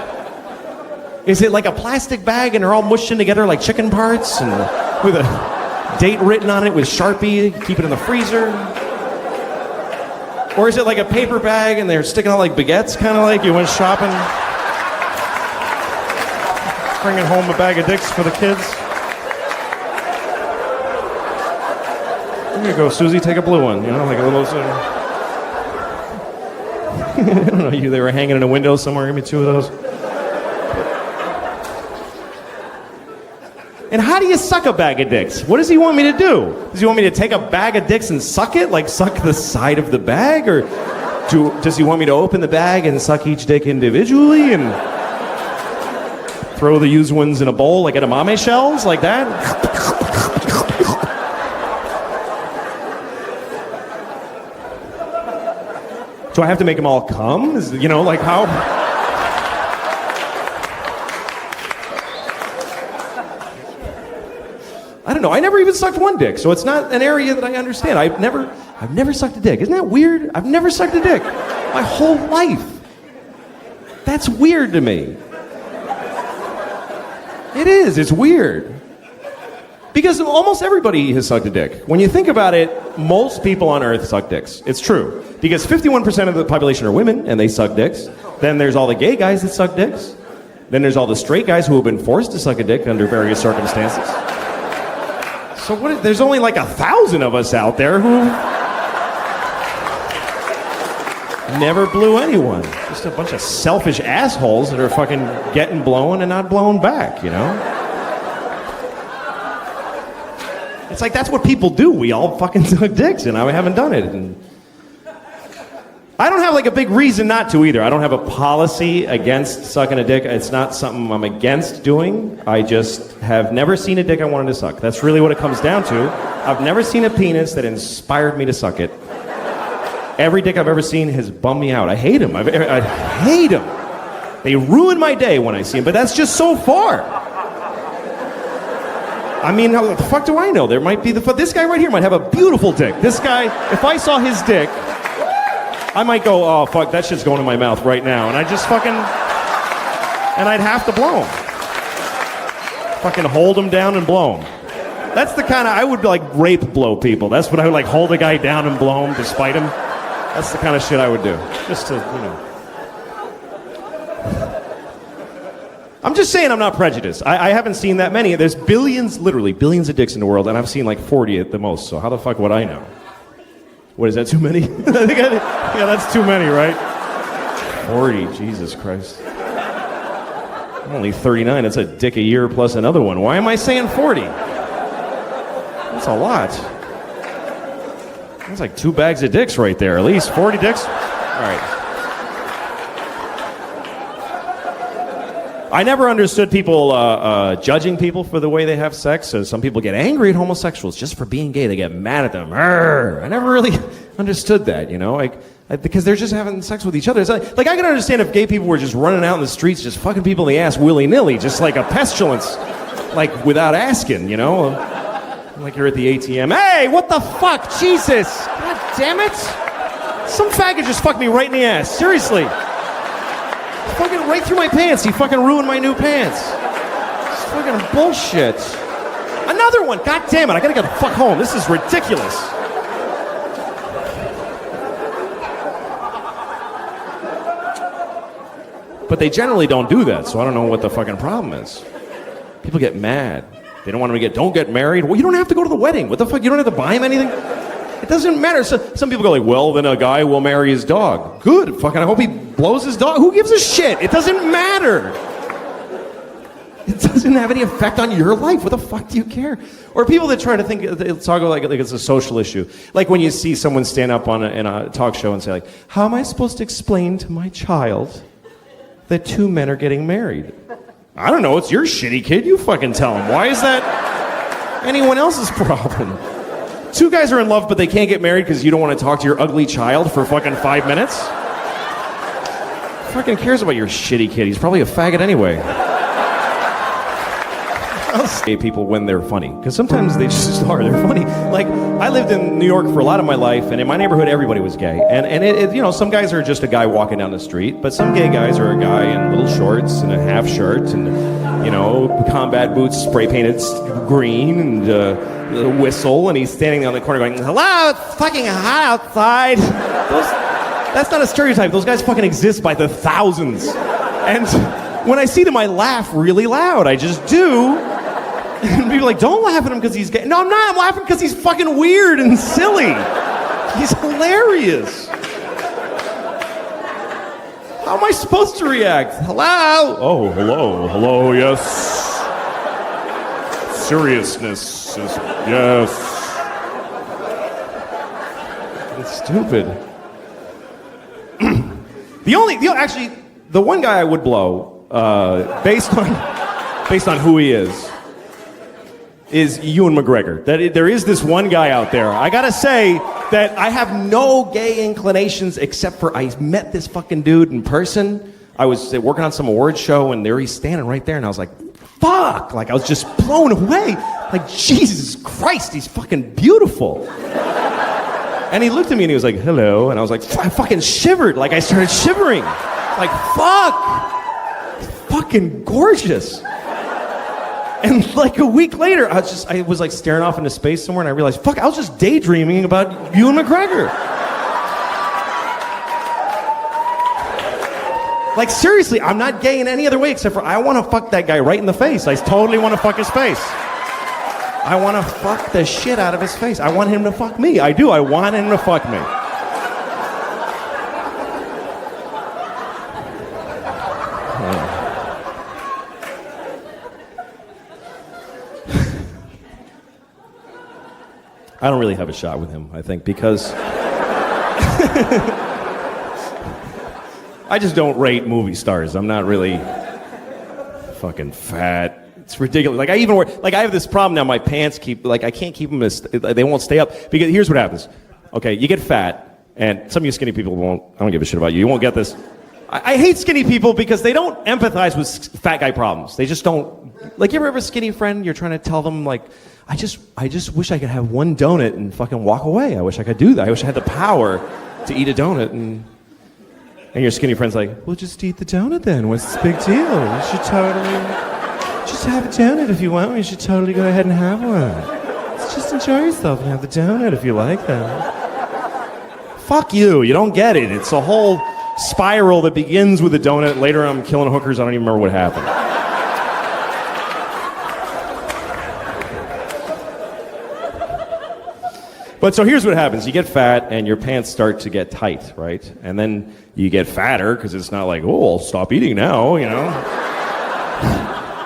Is it like a plastic bag and they're all mushed in together like chicken parts and with a date written on it with Sharpie, keep it in the freezer? Or is it like a paper bag and they're sticking out like baguettes, kind of like you went shopping? Bringing home a bag of dicks for the kids? Here you go, Susie, take a blue one. Like a little... I don't know, they were hanging in a window somewhere. Give me two of those. And how do you suck a bag of dicks? What does he want me to do? Does he want me to take a bag of dicks and suck it? Like suck the side of the bag? Or does he want me to open the bag and suck each dick individually and throw the used ones in a bowl like edamame shells? Like that? Do I have to make them all come? Like how? I don't know. I never even sucked one dick, so it's not an area that I understand. I've never sucked a dick. Isn't that weird? I've never sucked a dick my whole life. That's weird to me. It is. It's weird. Because almost everybody has sucked a dick. When you think about it, most people on Earth suck dicks. It's true. Because 51% of the population are women, and they suck dicks. Then there's all the gay guys that suck dicks. Then there's all the straight guys who have been forced to suck a dick under various circumstances. So there's only like 1,000 of us out there who never blew anyone. Just a bunch of selfish assholes that are fucking getting blown and not blown back, It's like that's what people do. We all fucking suck dicks, and I haven't done it. And I don't have like a big reason not to either. I don't have a policy against sucking a dick. It's not something I'm against doing. I just have never seen a dick I wanted to suck. That's really what it comes down to. I've never seen a penis that inspired me to suck it. Every dick I've ever seen has bummed me out. I hate them. I hate them. They ruin my day when I see them, but that's just so far. I mean, how the fuck do I know? There might be this guy right here might have a beautiful dick. This guy, if I saw his dick, I might go, oh, fuck, that shit's going in my mouth right now. And I just fucking... And I'd have to blow him. Fucking hold him down and blow him. That's the kind of... I would, like, rape blow people. That's what I would, like, hold a guy down and blow him despite him. That's the kind of shit I would do. Just to, I'm just saying I'm not prejudiced. I haven't seen that many. There's billions, literally billions of dicks in the world, and I've seen, like, 40 at the most. So how the fuck would I know? What is that, too many? Yeah, that's too many, right? 40, Jesus Christ. I'm only 39, that's a dick a year plus another one. Why am I saying 40? That's a lot. That's like 2 bags of dicks right there, at least 40 dicks. All right. I never understood people judging people for the way they have sex. So some people get angry at homosexuals just for being gay. They get mad at them. Arr! I never really understood that, because they're just having sex with each other. It's like I can understand if gay people were just running out in the streets, just fucking people in the ass willy-nilly, just like a pestilence, like without asking, Like you're at the ATM. Hey, what the fuck? Jesus! God damn it! Some faggot just fucked me right in the ass. Seriously. Fucking right through my pants. He fucking ruined my new pants. It's fucking bullshit. Another one. God damn it. I gotta get the fuck home. This is ridiculous. But they generally don't do that, so I don't know what the fucking problem is. People get mad. They don't want them to don't get married. Well, you don't have to go to the wedding. What the fuck? You don't have to buy him anything? It doesn't matter. So, some people go like, well, then a guy will marry his dog. Good. Fucking I hope he blows his dog. Who gives a shit? It doesn't matter. It doesn't have any effect on your life. What the fuck do you care? Or people that try to talk like it's a social issue. Like when you see someone stand up in a talk show and say like, how am I supposed to explain to my child that 2 men are getting married? I don't know. It's your shitty kid. You fucking tell him. Why is that anyone else's problem? 2 guys are in love, but they can't get married because you don't want to talk to your ugly child for fucking 5 minutes? Who fucking cares about your shitty kid? He's probably a faggot anyway. Gay people when they're funny, because sometimes they just are. They're funny. Like I lived in New York for a lot of my life, and in my neighborhood, everybody was gay. And it some guys are just a guy walking down the street, but some gay guys are a guy in little shorts and a half shirt and combat boots spray painted green and a whistle, and he's standing on the corner going, "Hello, it's fucking hot outside." That's not a stereotype. Those guys fucking exist by the thousands. And when I see them, I laugh really loud. I just do. And people are like, don't laugh at him because he's gay. No, I'm not. I'm laughing because he's fucking weird and silly. He's hilarious. How am I supposed to react? Hello? Oh, hello. Hello, yes. seriousness is yes. It's stupid. Actually, the one guy I would blow, based on who he is Ewan McGregor. There is this one guy out there. I gotta say that I have no gay inclinations except for I met this fucking dude in person. I was working on some awards show and there he's standing right there and I was like, fuck! Like I was just blown away. Like, Jesus Christ, he's fucking beautiful. And he looked at me and he was like, hello. And I was like, I fucking shivered. Like I started shivering. Like, fuck! He's fucking gorgeous. And like a week later, I was like staring off into space somewhere and I realized, fuck, I was just daydreaming about Ewan McGregor. Like seriously, I'm not gay in any other way except for I want to fuck that guy right in the face. I totally want to fuck his face. I want to fuck the shit out of his face. I want him to fuck me. I do. I want him to fuck me. I don't really have a shot with him, I think, because I just don't rate movie stars. I'm not really fucking fat. It's ridiculous. Like I have this problem now. My pants I can't keep them they won't stay up because here's what happens. Okay, you get fat, and some of you skinny people won't. I don't give a shit about you. You won't get this. I hate skinny people because they don't empathize with fat guy problems. They just don't. Like, you ever have a skinny friend? You're trying to tell them like, I just wish I could have one donut and fucking walk away. I wish I could do that. I wish I had the power to eat a donut and your skinny friend's like, well, just eat the donut then. What's the big deal? You should totally just have a donut if you want. You should totally go ahead and have one. Just enjoy yourself and have the donut if you like that. Fuck you. You don't get it. It's a whole spiral that begins with a donut. Later I'm killing hookers. I don't even remember what happened. But so here's what happens. You get fat and your pants start to get tight, right? And then you get fatter because it's not like, oh, I'll stop eating now, you know?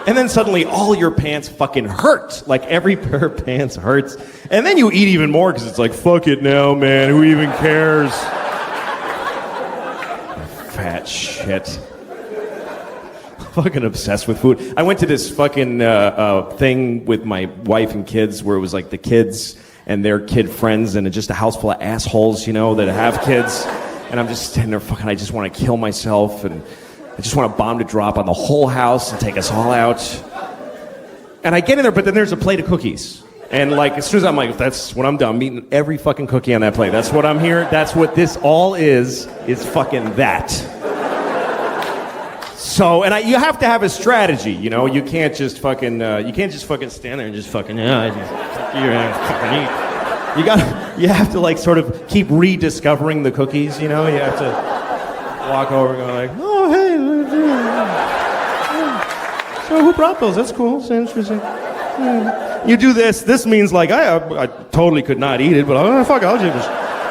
And then suddenly all your pants fucking hurt. Like every pair of pants hurts. And then you eat even more because it's like, fuck it now, man. Who even cares? Fat shit. Fucking obsessed with food. I went to this fucking thing with my wife and kids where it was like the kids and their kid friends and just a house full of assholes, you know, that have kids. And I'm just standing there fucking, I just want to kill myself and I just want a bomb to drop on the whole house and take us all out. And I get in there, but then there's a plate of cookies. And like, as soon as I'm like, that's when I'm done, I'm eating every fucking cookie on that plate. That's what I'm here. That's what this all is fucking that. So, and you have to have a strategy, you know? You can't just fucking stand there and just fucking, you have to like sort of keep rediscovering the cookies, you know? You have to walk over and go like, oh, hey, look at that. So who brought those? That's cool. It's interesting. Yeah. You do this. This means like, I totally could not eat it, but fuck, I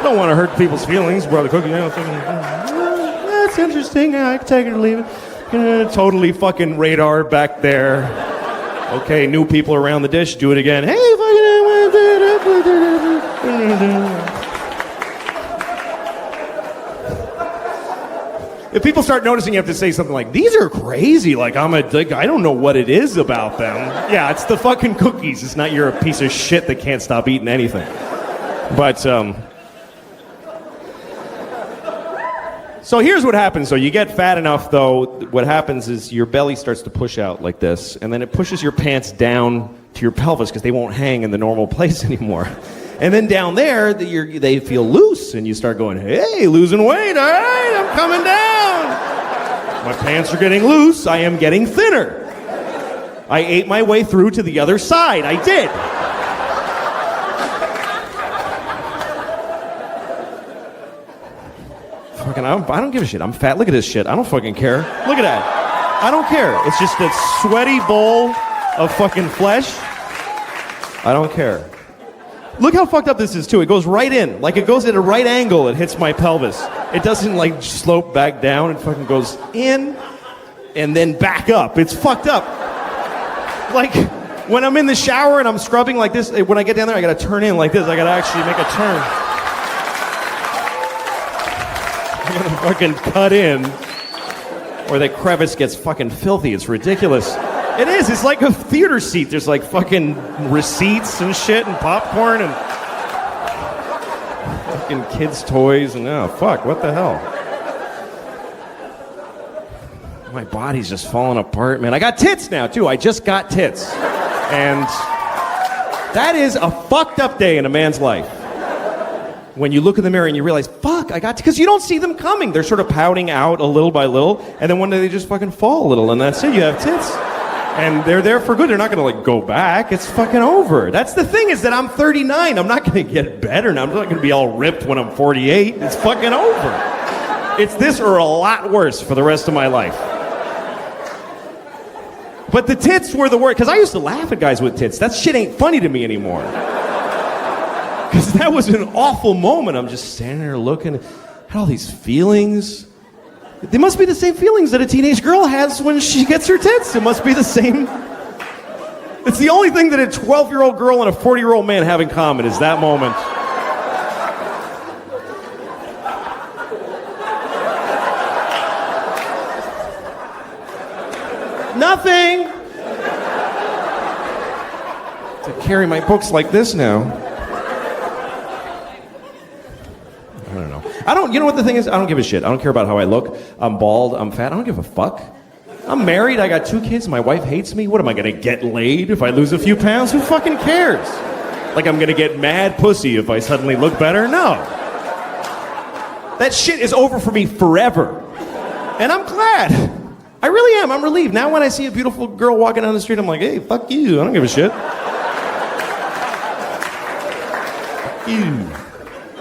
don't want to hurt people's feelings. Brought the cookie. You know, that's interesting. Yeah, I can take it or leave it. Totally fucking radar back there. Okay, new people around the dish. Do it again. Hey, if people start noticing, you have to say something like, these are crazy. Like, I don't know what it is about them. Yeah, it's the fucking cookies. It's not you're a piece of shit that can't stop eating anything. But, so here's what happens. So you get fat enough, though, what happens is your belly starts to push out like this, and then it pushes your pants down to your pelvis because they won't hang in the normal place anymore. And then down there, they feel loose, and you start going, hey, losing weight, all right, I'm coming down. My pants are getting loose, I am getting thinner. I ate my way through to the other side, I did. Fucking, I don't give a shit, I'm fat, look at this shit, I don't fucking care. Look at that, I don't care. It's just a sweaty bowl of fucking flesh. I don't care. Look how fucked up this is, too. It goes right in. Like, it goes at a right angle. It hits my pelvis. It doesn't, like, slope back down. It fucking goes in and then back up. It's fucked up. Like, when I'm in the shower and I'm scrubbing like this, when I get down there, I gotta turn in like this. I gotta actually make a turn. I gotta fucking cut in, or that crevice gets fucking filthy. It's ridiculous. It is. It's like a theater seat. There's like fucking receipts and shit and popcorn and fucking kids' toys and oh fuck, what the hell? My body's just falling apart, man. I got tits now too. I just got tits, and that is a fucked up day in a man's life. When you look in the mirror and you realize, fuck, I got because you don't see them coming. They're sort of pouting out a little by little, and then one day they just fucking fall a little, and that's it. You have tits. And they're there for good. They're not gonna like go back. It's fucking over. That's the thing is that I'm 39. I'm not gonna get better now. I'm not gonna be all ripped when I'm 48. It's fucking over. It's this or a lot worse for the rest of my life. But the tits were the worst, because I used to laugh at guys with tits. That shit ain't funny to me anymore. Because that was an awful moment. I'm just standing there looking at all these feelings. They must be the same feelings that a teenage girl has when she gets her tits. It must be the same. It's the only thing that a 12-year-old girl and a 40-year-old man have in common is that moment. Nothing. To carry my books like this now. I don't know. You know what the thing is? I don't give a shit. I don't care about how I look. I'm bald, I'm fat. I don't give a fuck. I'm married, I got 2 kids, my wife hates me. What am I gonna get laid if I lose a few pounds? Who fucking cares? Like I'm gonna get mad pussy if I suddenly look better? No. That shit is over for me forever. And I'm glad. I really am. I'm relieved. Now when I see a beautiful girl walking down the street, I'm like, hey, fuck you. I don't give a shit. Fuck you.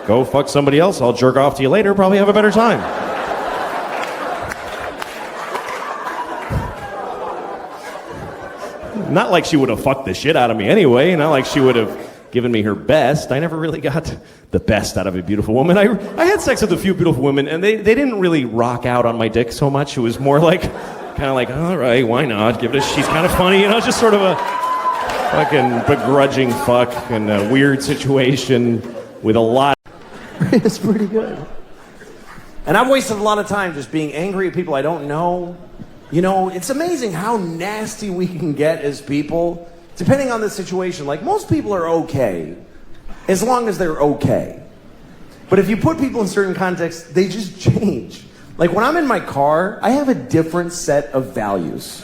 Go fuck somebody else. I'll jerk off to you later. Probably have a better time. Not like she would have fucked the shit out of me anyway. Not like she would have given me her best. I never really got the best out of a beautiful woman. I had sex with a few beautiful women, and they didn't really rock out on my dick so much. It was more like, kind of like, all right, why not? Give it a, she's kind of funny, you know, just sort of a fucking begrudging fuck in a weird situation with a lot. It's pretty good. And I've wasted a lot of time just being angry at people I don't know. You know, it's amazing how nasty we can get as people, depending on the situation. Like, most people are okay, as long as they're okay. But if you put people in certain contexts, they just change. Like, when I'm in my car, I have a different set of values.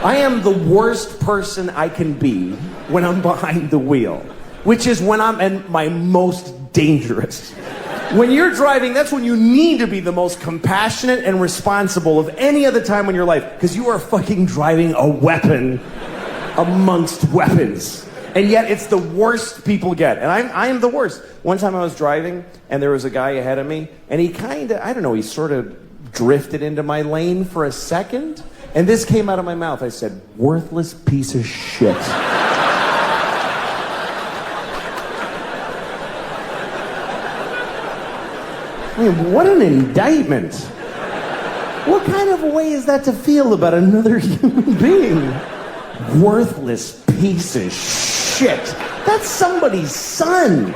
I am the worst person I can be when I'm behind the wheel, which is when I'm at my most dangerous. When you're driving, that's when you need to be the most compassionate and responsible of any other time in your life, because you are fucking driving a weapon amongst weapons. And yet it's the worst people get. And I am the worst. One time I was driving, and there was a guy ahead of me, and he kind of, I don't know, he sort of drifted into my lane for a second, and this came out of my mouth. I said, worthless piece of shit. I mean, what an indictment. What kind of a way is that to feel about another human being? Worthless piece of shit. That's somebody's son.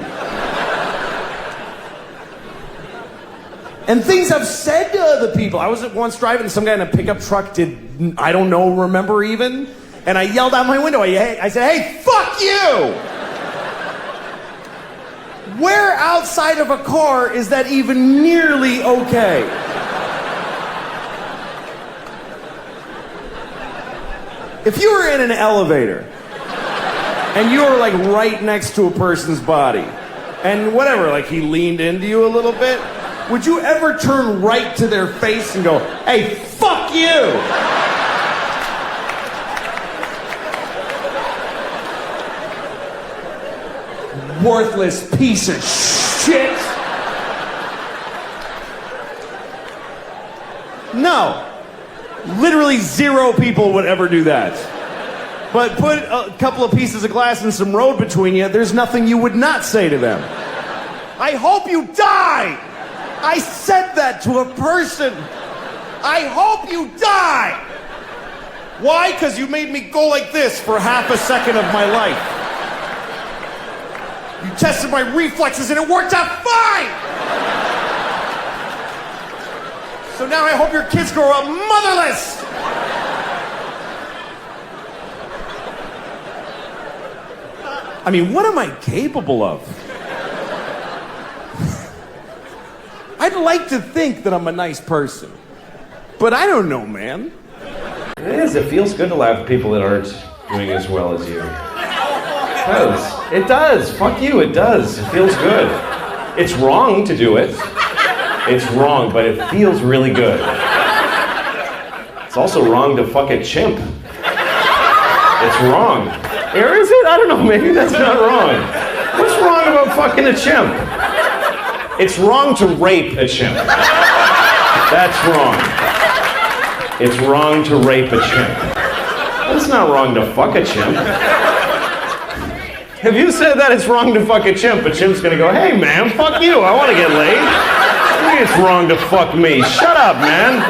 And things I've said to other people. I was once driving, some guy in a pickup truck did, I don't know, remember even? And I yelled out my window. I said, hey, fuck you! Where outside of a car is that even nearly okay? If you were in an elevator and you were like right next to a person's body and whatever, like he leaned into you a little bit, would you ever turn right to their face and go, hey, fuck you? Worthless piece of shit. No. Literally 0 people would ever do that. But put a couple of pieces of glass and some road between you, there's nothing you would not say to them. I hope you die! I said that to a person. I hope you die! Why? Because you made me go like this for half a second of my life. You tested my reflexes and it worked out fine! So now I hope your kids grow up motherless! I mean, what am I capable of? I'd like to think that I'm a nice person, but I don't know, man. It is. It feels good to laugh at people that aren't doing as well as you. It does. It does. Fuck you. It does. It feels good. It's wrong to do it. It's wrong, but it feels really good. It's also wrong to fuck a chimp. It's wrong. Or is it? I don't know. Maybe that's not wrong. What's wrong about fucking a chimp? It's wrong to rape a chimp. That's wrong. It's wrong to rape a chimp. But it's not wrong to fuck a chimp. If you said that it's wrong to fuck a chimp gonna go, hey man, fuck you, I wanna get laid. I think it's wrong to fuck me. Shut up, man.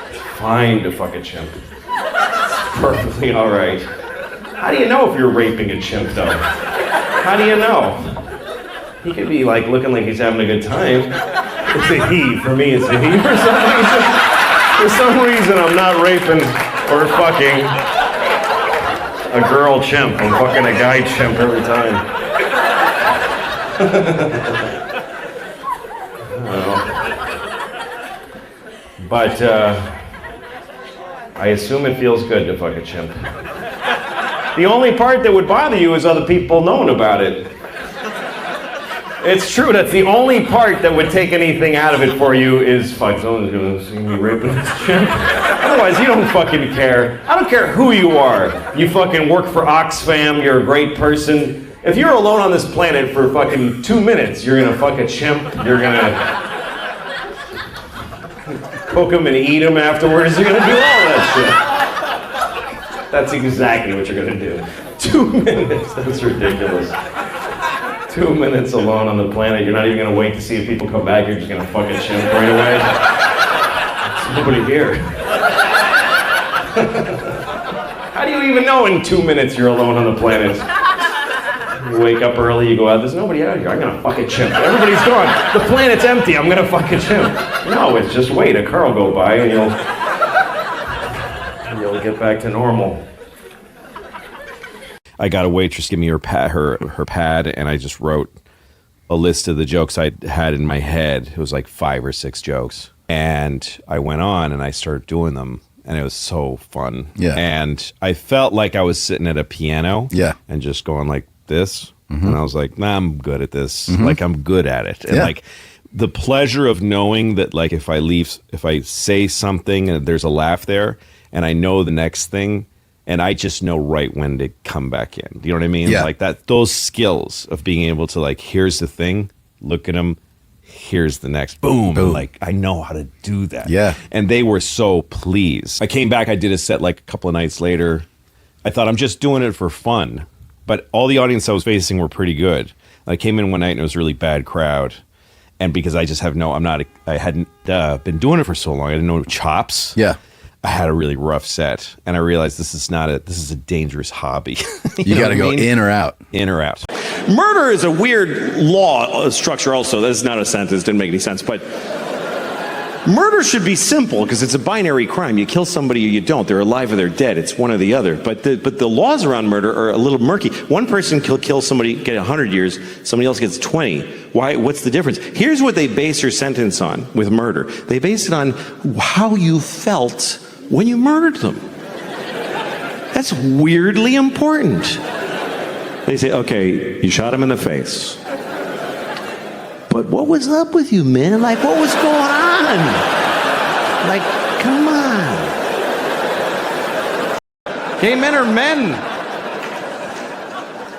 It's fine to fuck a chimp. It's perfectly alright. How do you know if you're raping a chimp though? How do you know? He could be like looking like he's having a good time. It's a he. For me, it's a he. For some reason, I'm not raping or fucking a girl chimp. I'm fucking a guy chimp every time. But I assume it feels good to fuck a chimp. The only part that would bother you is other people knowing about it. It's true, that's the only part that would take anything out of it for you is, fuck, someone's gonna see me raping this chimp. Otherwise, you don't fucking care. I don't care who you are. You fucking work for Oxfam, you're a great person. If you're alone on this planet for fucking 2 minutes, you're gonna fuck a chimp, you're gonna cook him and eat him afterwards, you're gonna do all that shit. That's exactly what you're gonna do. 2 minutes, that's ridiculous. 2 minutes alone on the planet, you're not even gonna wait to see if people come back, you're just gonna fuck a chimp right away. There's nobody here. How do you even know in 2 minutes you're alone on the planet? You wake up early, you go out, there's nobody out here, I'm gonna fuck a chimp. Everybody's gone, the planet's empty, I'm gonna fuck a chimp. No, it's just wait, a car will go by and you'll get back to normal. I got a waitress give me her pad, and I just wrote a list of the jokes I had in my head. It was like 5 or 6 jokes. And I went on and I started doing them, and it was so fun. Yeah. And I felt like I was sitting at a piano and just going like this. Mm-hmm. And I was like, nah, I'm good at this. Mm-hmm. Like, I'm good at it. And like, the pleasure of knowing that, like, if I say something and there's a laugh there, and I know the next thing, and I just know right when to come back in. Do you know what I mean? Yeah. Like that, those skills of being able to, like, here's the thing, look at them, here's the next, boom. Boom. Like, I know how to do that. Yeah. And they were so pleased. I came back, I did a set like a couple of nights later. I thought, I'm just doing it for fun. But all the audience I was facing were pretty good. I came in one night and it was a really bad crowd. And because I just have I hadn't been doing it for so long, I didn't know chops. Yeah. I had a really rough set, and I realized this is a dangerous hobby. You got to go in or out. In or out. Murder is a weird law structure also. That is not a sentence, didn't make any sense, but murder should be simple because it's a binary crime. You kill somebody or you don't. They're alive or they're dead. It's one or the other. But the laws around murder are a little murky. One person can kill somebody, get 100 years, somebody else gets 20. Why? What's the difference? Here's what they base your sentence on with murder. They base it on how you felt when you murdered them. That's weirdly important. They say, okay, you shot him in the face. But what was up with you, man? Like, what was going on? Like, come on. Gay men are men.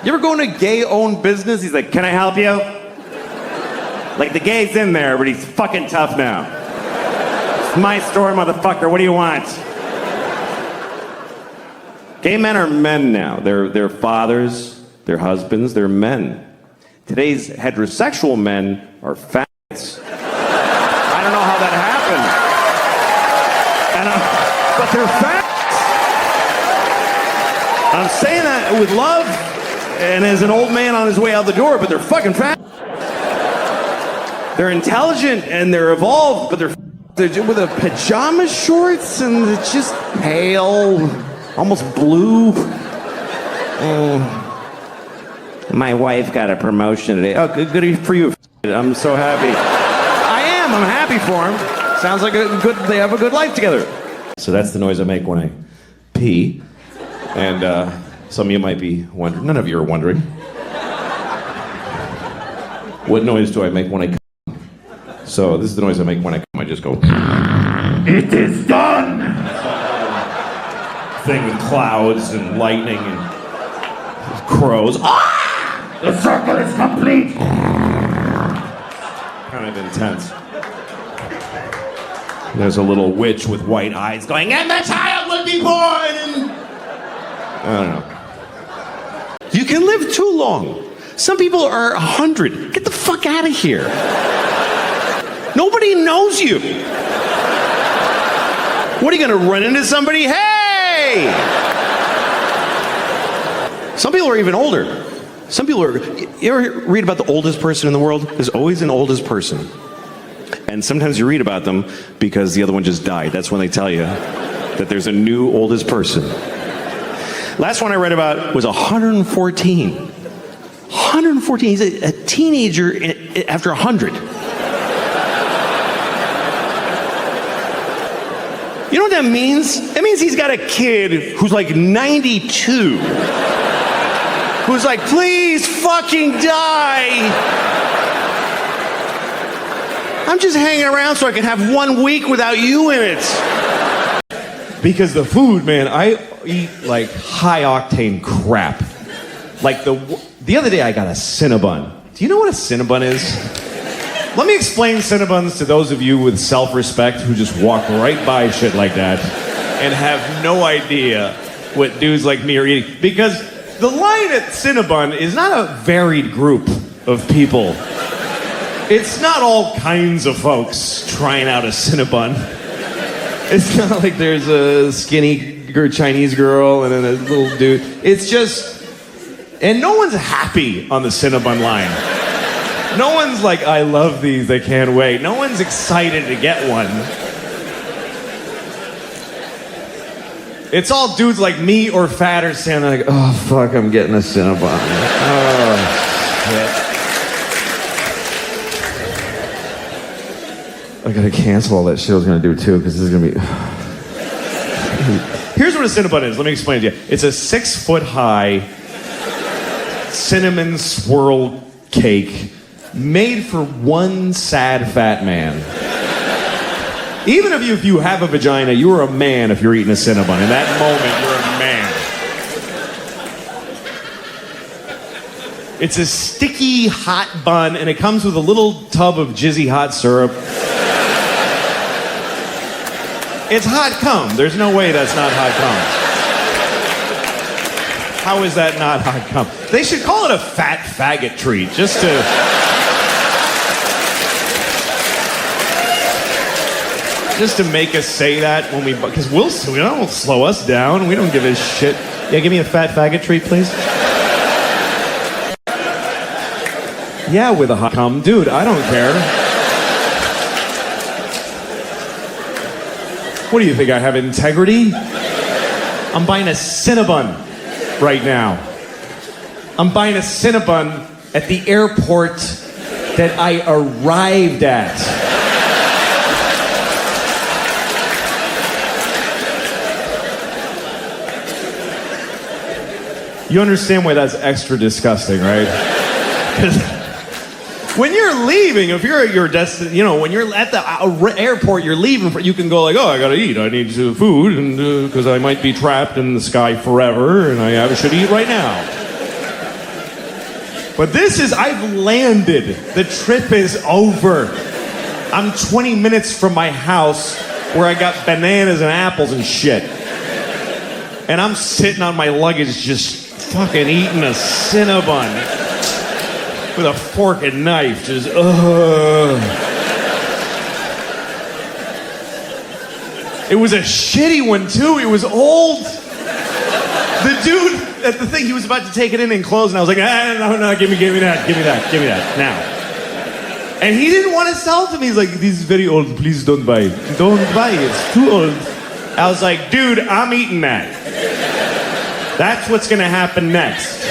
You ever go in a gay-owned business? He's like, can I help you? Like, the gay's in there, but he's fucking tough now. It's my store, motherfucker. What do you want? Gay men are men now. They're fathers, they're husbands, they're men. Today's heterosexual men are faggots. I don't know how that happened. And But they're fat. I'm saying that with love and as an old man on his way out the door, but they're fucking fat. They're intelligent and they're evolved, but they're with a pajama shorts and it's just pale, almost blue. My wife got a promotion today. Oh, good for you. I'm so happy. I am. I'm happy for him. Sounds like they have a good life together. So that's the noise I make when I pee. And some of you might be wondering. None of you are wondering. What noise do I make when I come? So this is the noise I make when I come. I just go. It is done. Thing with clouds and lightning and crows. Ah! The circle is complete. Kind of intense. There's a little witch with white eyes going, and the child will be born. And I don't know. You can live too long. Some people are 100. Get the fuck out of here. Nobody knows you. What are you gonna run into somebody? Hey! Some people are even older. Some people are. You ever read about the oldest person in the world? There's always an oldest person. And sometimes you read about them because the other one just died. That's when they tell you that there's a new oldest person. Last one I read about was 114. 114. He's a teenager after 100. You know what that means? It means he's got a kid who's like 92. Who's like, please fucking die. I'm just hanging around so I can have 1 week without you in it. Because the food, man, I eat like high octane crap. Like the other day I got a Cinnabon. Do you know what a Cinnabon is? Let me explain Cinnabons to those of you with self-respect who just walk right by shit like that and have no idea what dudes like me are eating. Because the line at Cinnabon is not a varied group of people. It's not all kinds of folks trying out a Cinnabon. It's not like there's a skinny Chinese girl and then a little dude. It's just, and no one's happy on the Cinnabon line. No one's like, I love these, I can't wait. No one's excited to get one. It's all dudes like me or fatter standing like, oh fuck, I'm getting a Cinnabon. Oh shit. I gotta cancel all that shit I was gonna do too, because this is gonna be. Here's what a Cinnabon is. Let me explain it to you. It's a 6-foot high cinnamon swirl cake made for one sad fat man. Even if you have a vagina, you are a man if you're eating a Cinnabon. In that moment, you're a man. It's a sticky, hot bun, and it comes with a little tub of jizzy hot syrup. It's hot cum. There's no way that's not hot cum. How is that not hot cum? They should call it a fat faggot treat, just to make us say that when we, because we don't slow us down. We don't give a shit. Yeah, give me a fat faggot treat, please. Yeah, with a hot cum. Dude, I don't care. What do you think, I have integrity? I'm buying a Cinnabon right now. I'm buying a Cinnabon at the airport that I arrived at. You understand why that's extra disgusting, right? Because when you're leaving, if you're at your destination, when you're at the airport, you're leaving, you can go like, oh, I gotta eat. I need food, and because I might be trapped in the sky forever, and I should eat right now. But this is, I've landed. The trip is over. I'm 20 minutes from my house where I got bananas and apples and shit. And I'm sitting on my luggage just fucking eating a Cinnabon. With a fork and knife, just, It was a shitty one, too. It was old. The dude at the thing, he was about to take it in and close, and I was like, no, give me that, now. And he didn't want to sell it to me. He's like, this is very old, please don't buy it. Don't buy it, it's too old. I was like, dude, I'm eating that. That's what's gonna happen next.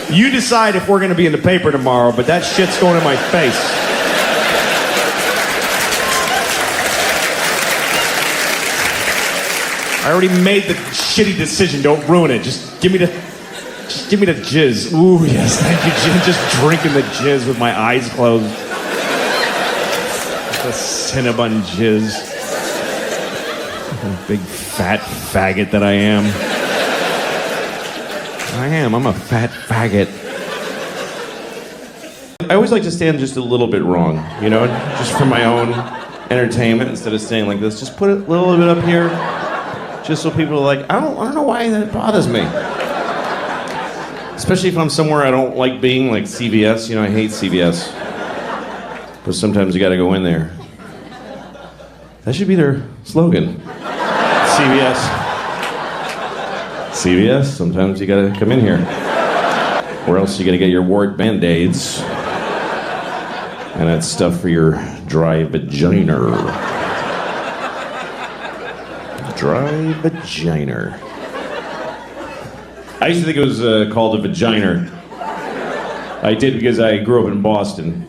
You decide if we're gonna be in the paper tomorrow, but that shit's going in my face. I already made the shitty decision. Don't ruin it. Just give me the jizz. Ooh, yes, thank you, Jim. Just drinking the jizz with my eyes closed. The Cinnabon jizz. Big fat faggot that I am. I'm a fat faggot. I always like to stand just a little bit wrong, you know, just for my own entertainment instead of staying like this. Just put it a little bit up here. Just so people are like, I don't know why that bothers me. Especially if I'm somewhere I don't like being, like CVS. You know, I hate CVS. But sometimes you gotta go in there. That should be their slogan. CVS. CVS, sometimes you gotta come in here. Or else you gotta get your wart Band-Aids. And that stuff for your dry vagina. Dry vagina. I used to think it was called a vagina. I did because I grew up in Boston.